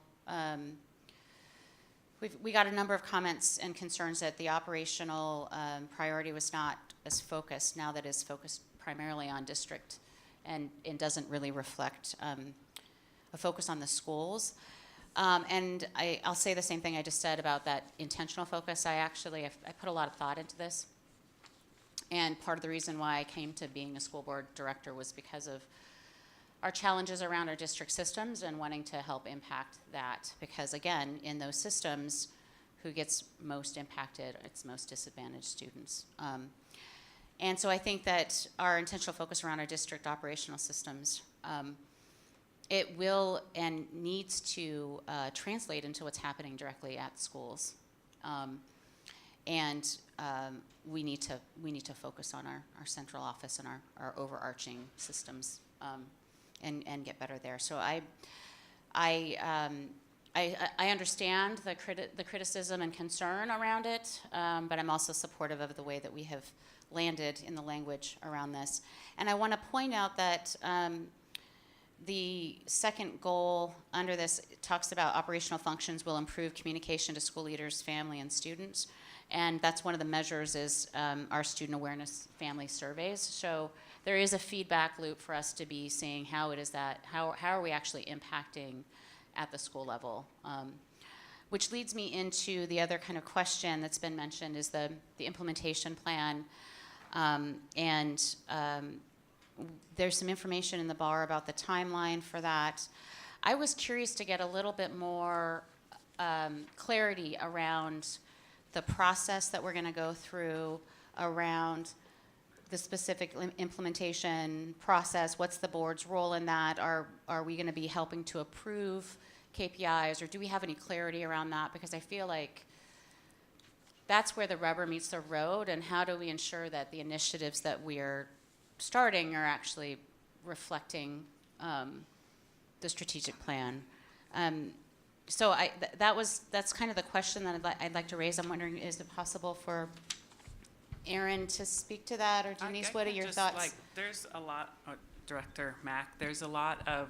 we got a number of comments and concerns that the operational priority was not as focused, now that it's focused primarily on district and doesn't really reflect a focus on the schools. And I'll say the same thing I just said about that intentional focus. I put a lot of thought into this. And part of the reason why I came to being a school board director was because of our challenges around our district systems and wanting to help impact that. Because again, in those systems, who gets most impacted? It's most disadvantaged students. And so I think that our intentional focus around our district operational systems, it will and needs to translate into what's happening directly at schools. We need to focus on our central office and our overarching systems and get better there. So I understand the criticism and concern around it, but I'm also supportive of the way that we have landed in the language around this. And I want to point out that the second goal under this talks about operational functions will improve communication to school leaders, family, and students. And that's one of the measures is our student awareness family surveys. So there is a feedback loop for us to be seeing how are we actually impacting at the school level. Which leads me into the other kind of question that's been mentioned is the implementation plan. There's some information in the bar about the timeline for that. I was curious to get a little bit more clarity around the process that we're going to go through, around the specific implementation process. What's the board's role in that? Are we going to be helping to approve KPIs, or do we have any clarity around that? Because I feel like that's where the rubber meets the road, and how do we ensure that the initiatives that we're starting are actually reflecting the strategic plan? So that's kind of the question that I'd like to raise. I'm wondering, is it possible for Aaron to speak to that, or Denise, what are your thoughts? There's a lot, Director Mack, there's a lot of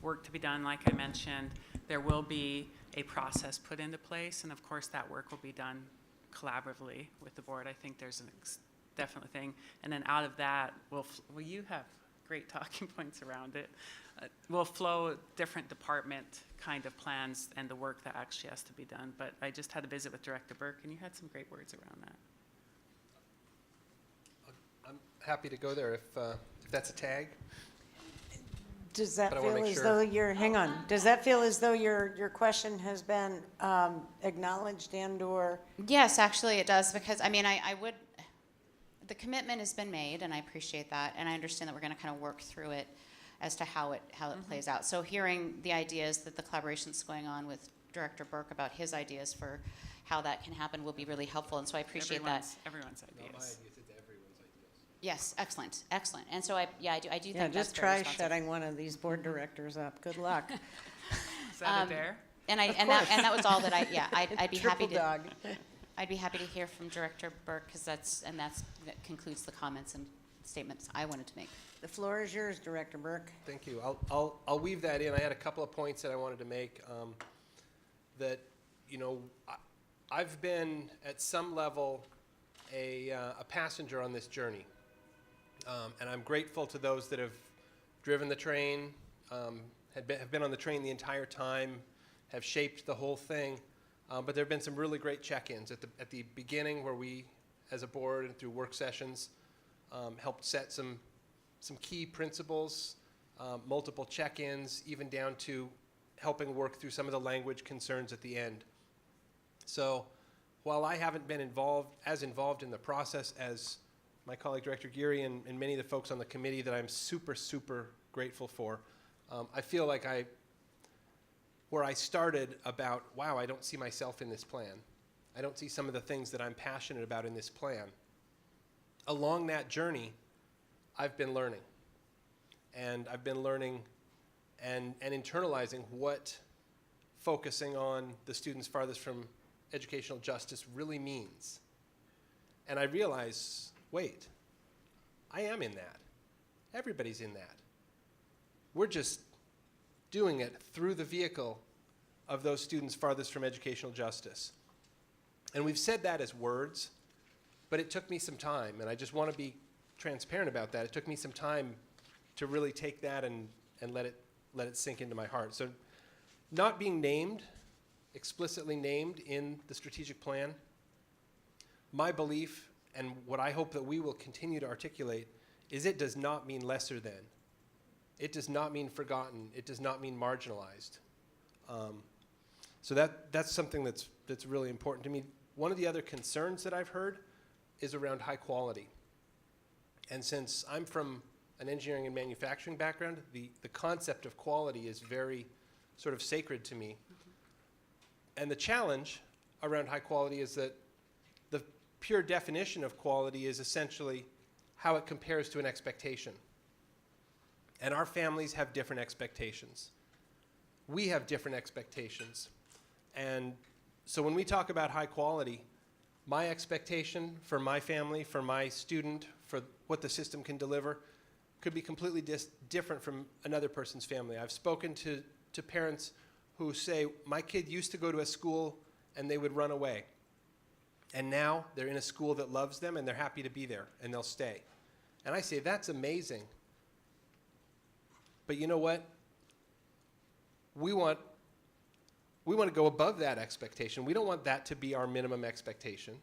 work to be done. Like I mentioned, there will be a process put into place, and of course that work will be done collaboratively with the board. I think there's a definite thing. And then out of that, you have great talking points around it. Will flow different department kind of plans and the work that actually has to be done. But I just had a visit with Director Burke, and you had some great words around that. I'm happy to go there if that's a tag. Does that But I feel wanna make as sure. though you're, hang on, does that feel as though your question has been acknowledged and/or? Yes, actually it does, because I mean, I would, the commitment has been made, and I appreciate that, and I understand that we're going to kind of work through it as to how it plays out. So hearing the ideas that the collaboration's going on with Director Burke about his ideas for how that can happen will be really helpful, and so I appreciate that. Everyone's ideas. No, my ideas, it's everyone's ideas. Yes, excellent, excellent. And so I do Yeah, think that's just very try responsive. shutting one of these board directors up. Good luck. Is that a dare? And that was all that I'd be happy Triple to. dog. I'd be happy to hear from Director Burke, because that concludes the comments and statements I wanted to make. The floor is yours, Director Burke. Thank you. I'll weave that in. I had a couple of points that I wanted to make. That, you know, I've been at some level a passenger on this journey, and I'm grateful to those that have driven the train, have been on the train the entire time, have shaped the whole thing. But there have been some really great check-ins at the beginning, where we, as a board and through work sessions, helped set some key principles, multiple check-ins, even down to helping work through some of the language concerns at the end. So while I haven't been as involved in the process as my colleague Director Geary and many of the folks on the committee that I'm super, super grateful for, I feel like where I started about, wow, I don't see myself in this plan. I don't see some of the things that I'm passionate about in this plan. Along that journey, I've been learning. And I've been learning and internalizing what focusing on the students farthest from educational justice really means. And I realize, wait, I am in that. Everybody's in that. We're just doing it through the vehicle of those students farthest from educational justice. And we've said that as words, but it took me some time, and I just want to be transparent about that. It took me some time to really take that and let it sink into my heart. So not being named, explicitly named in the strategic plan, my belief, and what I hope that we will continue to articulate, is it does not mean lesser than. It does not mean forgotten. It does not mean marginalized. So that's something that's really important to me. One of the other concerns that I've heard is around high quality. And since I'm from an engineering and manufacturing background, the concept of quality is very sort of sacred to me. And the challenge around high quality is that the pure definition of quality is essentially how it compares to an expectation. And our families have different expectations. We have different expectations. And so when we talk about high quality, my expectation for my family, for my student, for what the system can deliver, could be completely different from another person's family. I've spoken to parents who say, my kid used to go to a school and they would run away. And now they're in a school that loves them and they're happy to be there and they'll stay. And I say, that's amazing. But you know what? We want we want to go above that expectation. We don't want that to be our minimum expectation.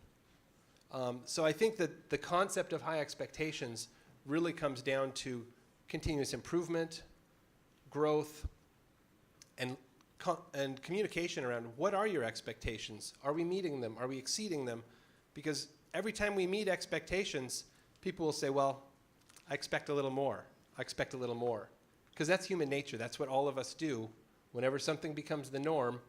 So I think that the concept of high expectations really comes down to continuous improvement, growth, and communication around what are your expectations? Are we meeting them? Are we exceeding them? Because every time we meet expectations, people will say, well, I expect a little more. I expect a little more. Because that's human nature. That's what all of us do. Whenever something becomes the norm,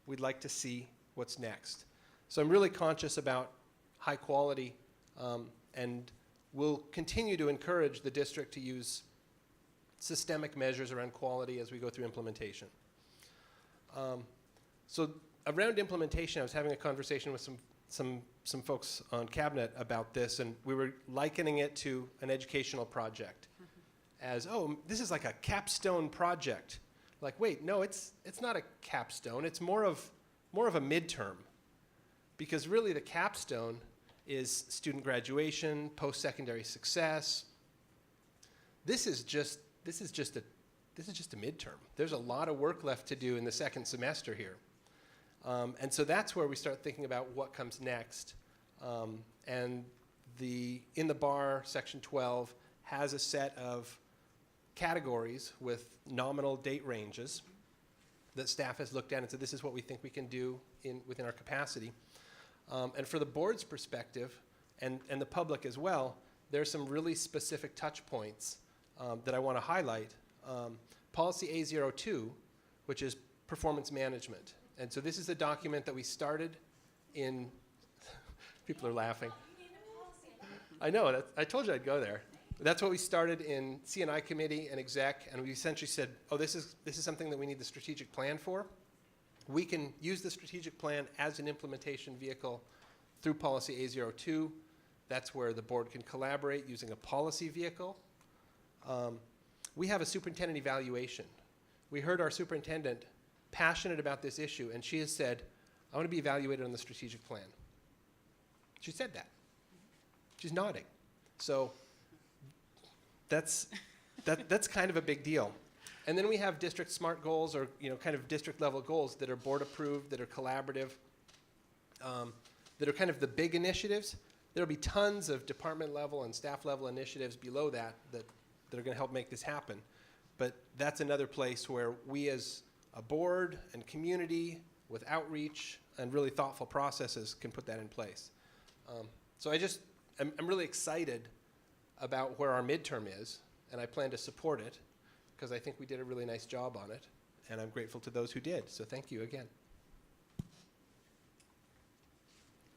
we'd like to see what's next. So I'm really conscious about high quality, and we'll continue to encourage the district to use systemic measures around quality as we go through implementation. So around implementation, I was having a conversation with some folks on cabinet about this, and we were likening it to an educational project. As, oh, this is like a capstone project. Like, wait, no, it's not a capstone. It's more of a midterm, because really the capstone is student graduation, post-secondary success. This is just a midterm. There's a lot of work left to do in the second semester here. And so that's where we start thinking about what comes next. And in the bar, section 12 has a set of categories with nominal date ranges that staff has looked at and said, this is what we think we can do within our capacity. And for the board's perspective, and the public as well, there's some really specific touch points that I want to highlight. Policy A02, which is performance management. And so this is a document that we started in, people are laughing. I know, I told you I'd go there. That's what we started in C&I committee and exec, and we essentially said, oh, this is something that we need the strategic plan for. We can use the strategic plan as an implementation vehicle through policy A02. That's where the board can collaborate using a policy vehicle. We have a superintendent evaluation. We heard our superintendent passionate about this issue, and she has said, I want to be evaluated on the strategic plan. She said that. She's nodding. So that's kind of a big deal. And then we have district SMART goals, or kind of district level goals that are board approved, that are collaborative, that are kind of the big initiatives. There'll be tons of department level and staff level initiatives below that are going to help make this happen. But that's another place where we as a board and community with outreach and really thoughtful processes can put that in place. So I'm really excited about where our midterm is, and I plan to support it because I think we did a really nice job on it, and I'm grateful to those who did. So thank you again.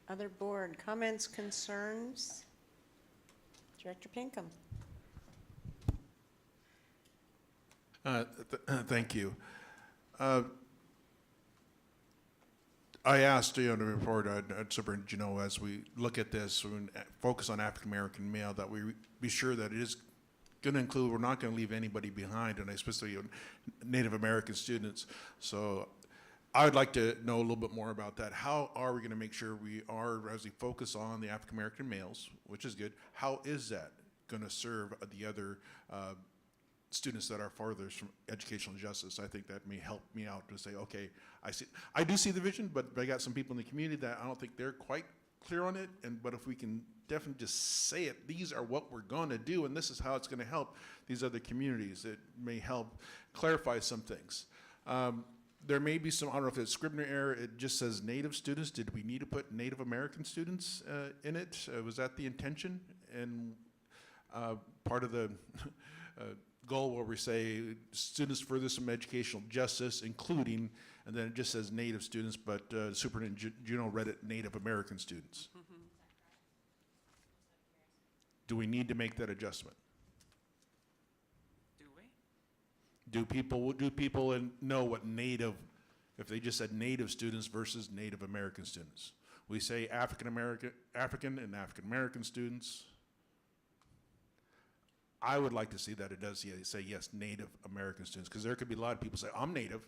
Other board comments, concerns? Director Pinkham. Thank you. I asked the report at Superintendent, as we look at this, we focus on African American male, that we be sure that it is going to include, we're not going to leave anybody behind, and especially Native American students. So I would like to know a little bit more about that. How are we going to make sure we are, as we focus on the African American males, which is good, how is that going to serve the other students that are farthest from educational justice? I think that may help me out to say, okay, I do see the vision, but I got some people in the community that I don't think they're quite clear on it. But if we can definitely just say it, these are what we're going to do, and this is how it's going to help these other communities. It may help clarify some things. There may be some, I don't know if it's Scribner error, it just says Native students. Did we need to put Native American students in it? Was that the intention? And part of the goal where we say students furthest from educational justice, including, and then it just says Native students, but Superintendent Juneau read it Native American students. Do we need to make that adjustment? Do we? Do people know what Native, if they just said Native students versus Native American students? We say African and African American students. I would like to see that it does say yes, Native American students, because there could be a lot of people say, I'm Native.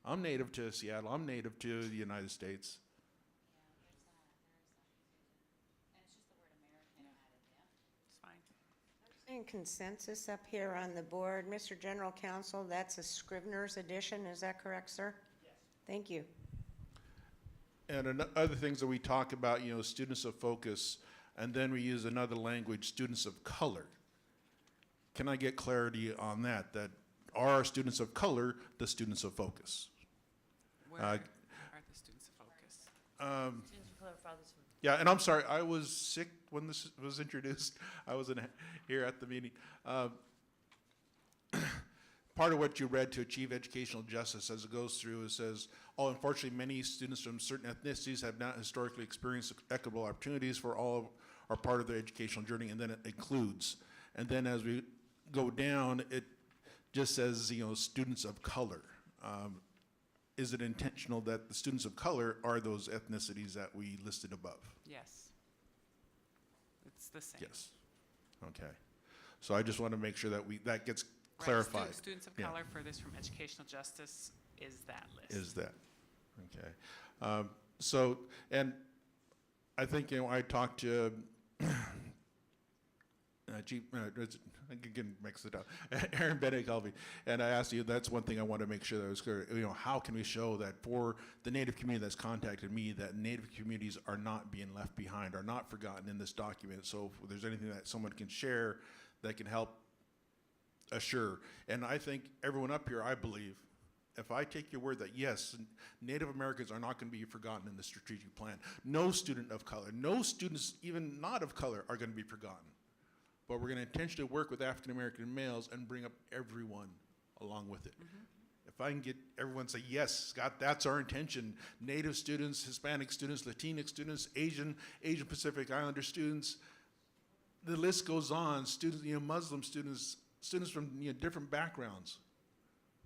I'm Native to Seattle. I'm Native to the United States. It's fine. In consensus up here on the board, Mr. General Counsel, that's a Scrivener's edition, is that correct, sir? Thank you. And other things that we talk about, you know, students of focus, and then we use another language, students of color. Can I get clarity on that? That are students of color the students of focus? Where are the students of focus? Students of color fathers from Yeah, and I'm sorry, I was sick when this was introduced. I wasn't here at the meeting. Part of what you read to achieve educational justice as it goes through, it says, oh, unfortunately, many students from certain ethnicities have not historically experienced equitable opportunities for all are part of their educational journey, and then it includes. And then as we go down, it just says, you know, students of color. Is it intentional that the students of color are those ethnicities that we listed above? Yes. It's the same. Yes. Okay. So I just want to make sure that that gets Right, clarified. Students of Yeah. color furthest from educational justice is that list. Is that, okay. So, and I think, you know, I talked to Chief, I can mix it up, Aaron Bennett called me, and I asked you, that's one thing I want to make sure that was clear, you know, how can we show that for the Native community that's contacted me, that Native communities are not being left behind, are not forgotten in this document, so if there's anything that someone can share that can help assure, and I think everyone up here, I believe, if I take your word that yes, Native Americans are not going to be forgotten in the strategic plan, no student of color, no students even not of color are going to be forgotten. But we're going to intentionally work with African American males and bring up everyone along with it. If I can get everyone to say, yes, Scott, that's our intention. Native students, Hispanic students, Latinx students, Asian Pacific Islander students, the list goes on. Students, you know, Muslim students, students from, you know, different backgrounds.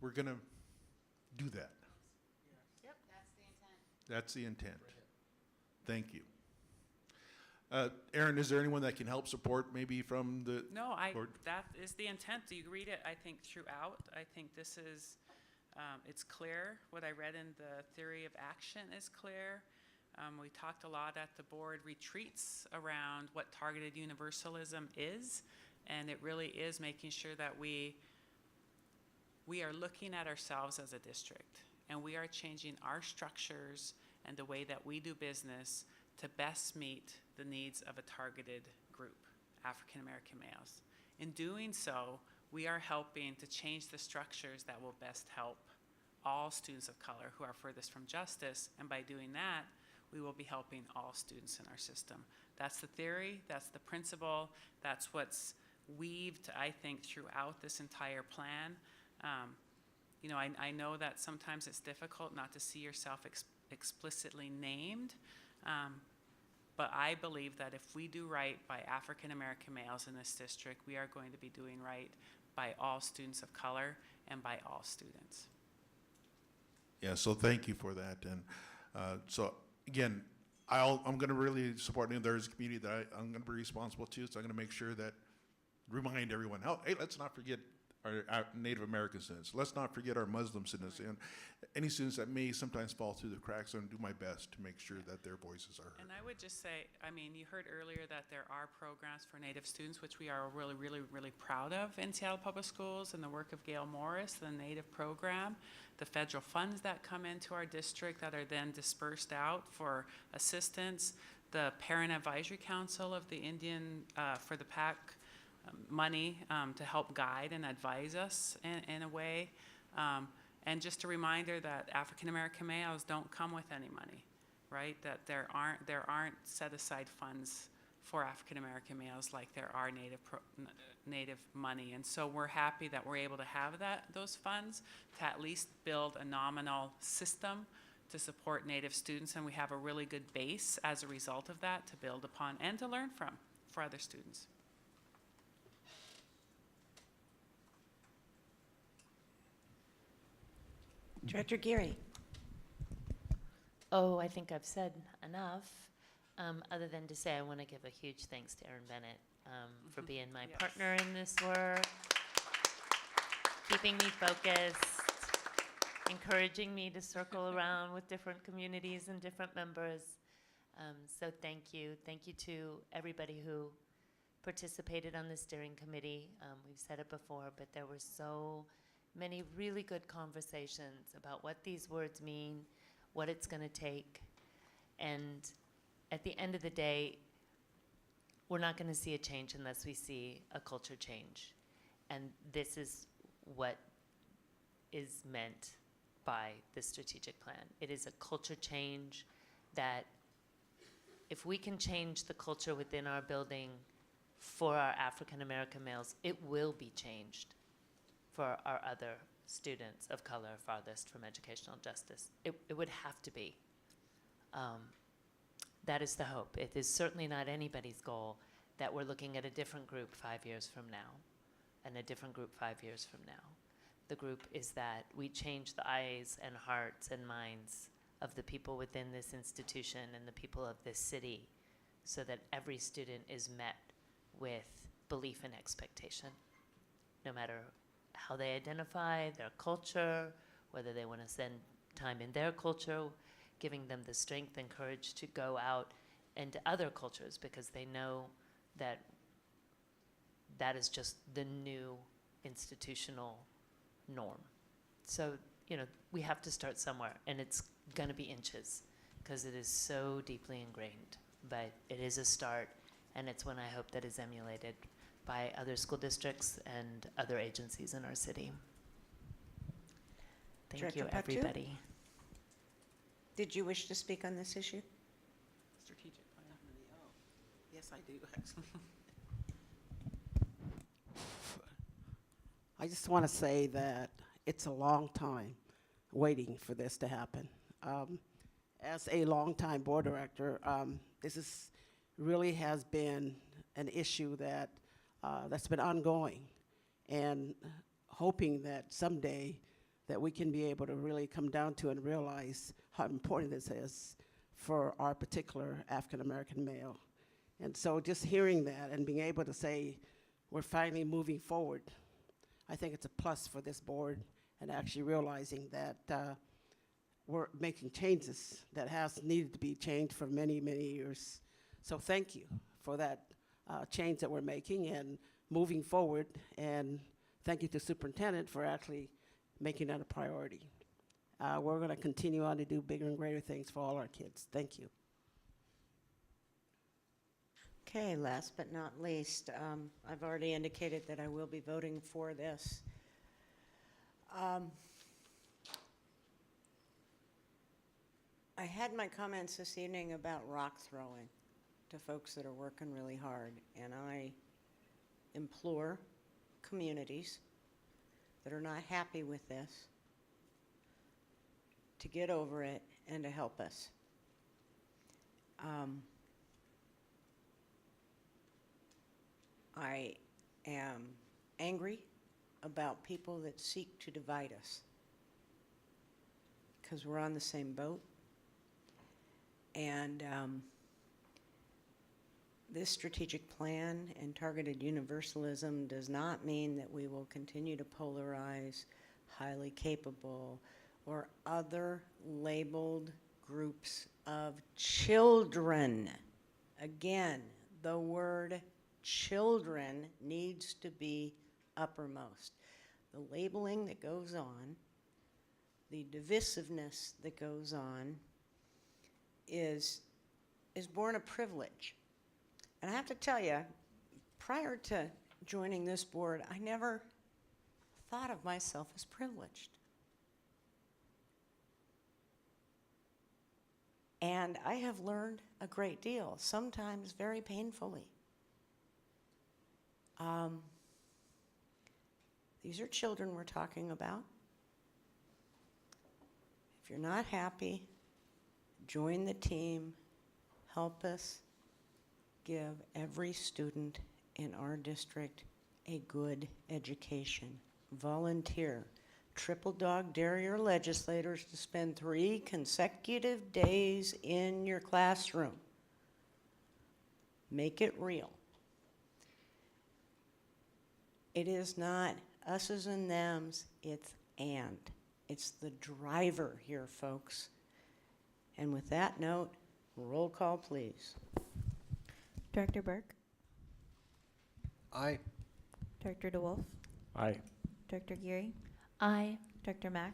We're going to do that. Yep, that's the intent. That's the intent. Thank you. Aaron, is there anyone that can help support maybe from the No, board? that is the intent. You read it, I think, throughout. I think this is, it's clear. What I read in the theory of action is clear. We talked a lot at the board retreats around what targeted universalism is, and it really is making sure that we are looking at ourselves as a district, and we are changing our structures and the way that we do business to best meet the needs of a targeted group, African American males. In doing so, we are helping to change the structures that will best help all students of color who are furthest from justice, and by doing that, we will be helping all students in our system. That's the theory, that's the principle, that's what's weaved, I think, throughout this entire plan. You know, I know that sometimes it's difficult not to see yourself explicitly named, but I believe that if we do right by African American males in this district, we are going to be doing right by all students of color and by all students. Yeah, so thank you for that. And so again, I'm going to really support, you know, there's a community that I'm going to be responsible to, so I'm going to make sure that, remind everyone, oh, hey, let's not forget our Native American students. Let's not forget our Muslim students and any students that may sometimes fall through the cracks, and do my best to make sure that their voices are heard. And I would just say, I mean, you heard earlier that there are programs for Native students, which we are really, really, really proud of in Seattle Public Schools, and the work of Gail Morris, the Native program, the federal funds that come into our district that are then dispersed out for assistance, the Parent Advisory Council of the Indian, for the PAC money to help guide and advise us in a way. And just a reminder that African American males don't come with any money, right? That there aren't set aside funds for African American males like there are Native money. And so we're happy that we're able to have those funds to at least build a nominal system to support Native students, and we have a really good base as a result of that to build upon and to learn from for other students. Director Geary. Oh, I think I've said enough, other than to say I want to give a huge thanks to Aaron Bennett for being my partner in this work, keeping me focused, encouraging me to circle around with different communities and different members. So thank you. Thank you to everybody who participated on the steering committee. We've said it before, but there were so many really good conversations about what these words mean, what it's going to take. And at the end of the day, we're not going to see a change unless we see a culture change. And this is what is meant by the strategic plan. It is a culture change that if we can change the culture within our building for our African American males, it will be changed for our other students of color farthest from educational justice. It would have to be. That is the hope. It is certainly not anybody's goal that we're looking at a different group 5 years from now and a different group 5 years from now. The group is that we change the eyes and hearts and minds of the people within this institution and the people of this city so that every student is met with belief and expectation, no matter how they identify, their culture, whether they want to spend time in their culture, giving them the strength and courage to go out into other cultures because they know that that is just the new institutional norm. So, you know, we have to start somewhere, and it's going to be inches because it is so deeply ingrained. But it is a start, and it's one I hope that is emulated by other school districts and other agencies in our city. Thank Director you, Patu? everybody. Did you wish to speak on this issue? Strategic plan. Yes, I do, actually. I just want to say that it's a long time waiting for this to happen. As a longtime board director, this is really has been an issue that that's been ongoing, and hoping that someday that we can be able to really come down to and realize how important this is for our particular African American male. And so just hearing that and being able to say we're finally moving forward, I think it's a plus for this board, and actually realizing that we're making changes that has needed to be changed for many, many years. So thank you for that change that we're making and moving forward, and thank you to Superintendent for actually making that a priority. We're going to continue on to do bigger and greater things for all our kids. Thank you. Okay, last but not least, I've already indicated that I will be voting for this. I had my comments this evening about rock throwing to folks that are working really hard, and I implore communities that are not happy with this to get over it and to help us. I am angry about people that seek to divide us because we're on the same boat. And this strategic plan and targeted universalism does not mean that we will continue to polarize highly capable or other labeled groups of children. Again, the word children needs to be uppermost. The labeling that goes on, the divisiveness that goes on is born of privilege. And I have to tell you, prior to joining this board, I never thought of myself as privileged. And I have learned a great deal, sometimes very painfully. These are children we're talking about. If you're not happy, join the team, help us give every student in our district a good education. Volunteer. Triple dog dare your legislators to spend 3 consecutive days in your classroom. Make it real. It is not us's and them's, it's and. It's the driver here, folks. And with that note, roll call, please. Director Berg? Aye. Director DeWolf? Aye. Director Geary? Aye. Director Mack?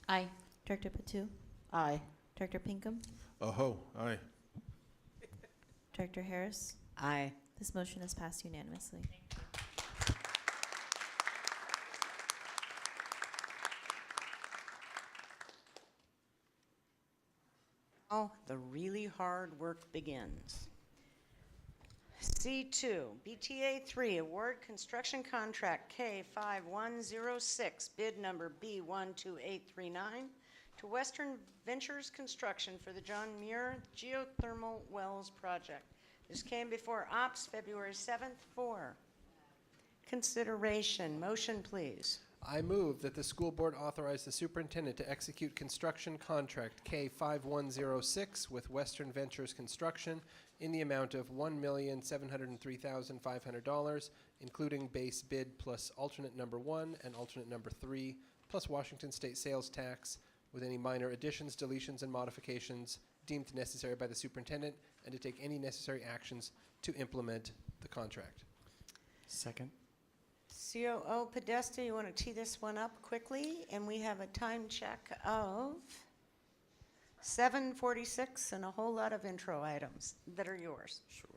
Aye. Director Patu? Aye. Director Pinkham? Oh, aye. Director Harris? Aye. This motion is passed unanimously. Oh, the really hard work begins. C2, BTA 3, award construction contract K5106, bid number B12839 to Western Ventures Construction for the John Muir Geothermal Wells Project. This came before Ops February 7th for consideration. Motion, please. I move that the school board authorize the superintendent to execute construction contract K5106 with Western Ventures Construction in the amount of $1,703,500, including base bid plus alternate number 1 and alternate number 3, plus Washington state sales tax, with any minor additions, deletions, and modifications deemed necessary by the superintendent, and to take any necessary actions to implement the contract. Second. COO Podesta, you want to tee this one up quickly? And we have a time check of 7:46 and a whole lot of intro items that are yours. Sure.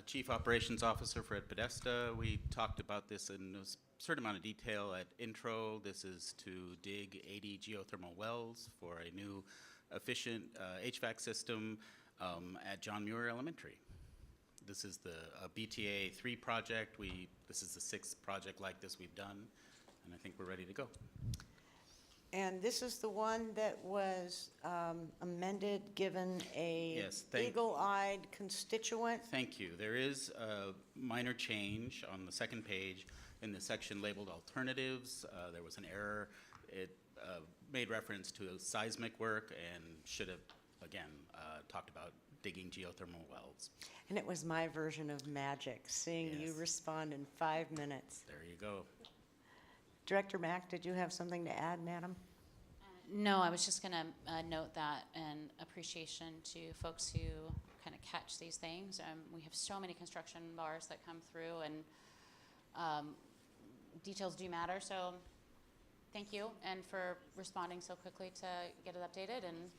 Chief Operations Officer Fred Podesta, we talked about this in a certain amount of detail at intro. This is to dig 80 geothermal wells for a new efficient HVAC system at John Muir Elementary. This is the BTA 3 project. This is the 6th project like this we've done, and I think we're ready to go. And this is the one that was amended, given a Yes, eagle-eyed constituent. Thank you. There is a minor change on the second page in the section labeled alternatives. There was an error. It made reference to seismic work and should have, again, talked about digging geothermal wells. And it was my version of magic, seeing you Yes. respond in 5 minutes. There you go. Director Mack, did you have something to add, madam? No, I was just going to note that and appreciation to folks who kind of catch these things. We have so many construction bars that come through, and details do matter. So thank you, and for responding so quickly to get it updated. And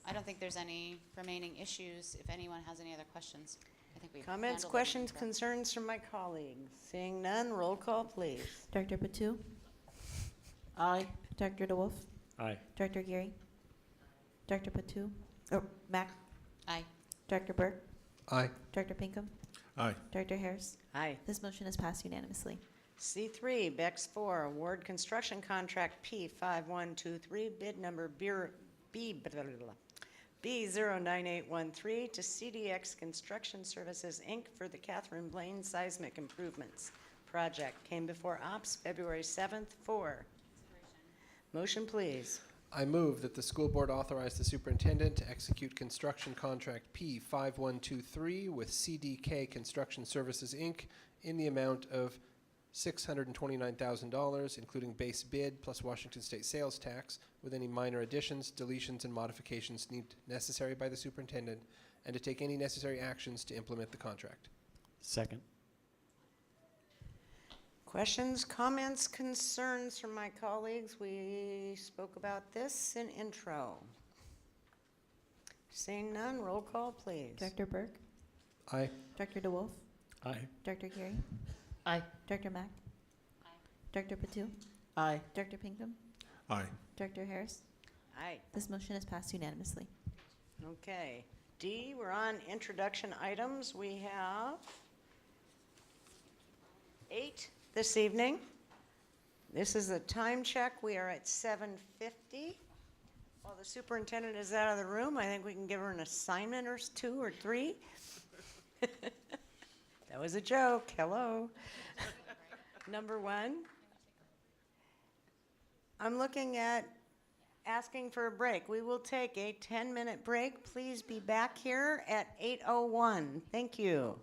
I don't think there's any remaining issues. If anyone has any other questions, I think we've Comments, handled questions, everything. concerns from my colleagues? Seeing none, roll call, please. Director Patu? Aye. Director DeWolf? Aye. Director Geary? Director Patu? Oh, Mack? Aye. Director Berg? Aye. Director Pinkham? Aye. Director Harris? Aye. This motion is passed unanimously. C3, BEX 4, award construction contract P5123, bid number B09813 to CDX Construction Services, Inc. for the Catherine Blaine Seismic Improvements Project. Came before Ops February 7th for. Motion, please. I move that the school board authorize the superintendent to execute construction contract P5123 with CDK Construction Services, Inc. in the amount of $629,000, including base bid plus Washington state sales tax, with any minor additions, deletions, and modifications deemed necessary by the superintendent, and to take any necessary actions to implement the contract. Second. Questions, comments, concerns from my colleagues? We spoke about this in intro. Seeing none, roll call, please. Director Berg? Aye. Director DeWolf? Aye. Director Geary? Aye. Director Mack? Aye. Director Patu? Aye. Director Pinkham? Aye. Director Harris? Aye. This motion is passed unanimously. Okay. D, we're on introduction items. We have 8 this evening. This is a time check. We are at 7:50. While the superintendent is out of the room, I think we can give her an assignment or 2 or 3. That was a joke. Hello. Number 1. I'm looking at asking for a break. We will take a 10-minute break. Please be back here at 8:01. Thank you.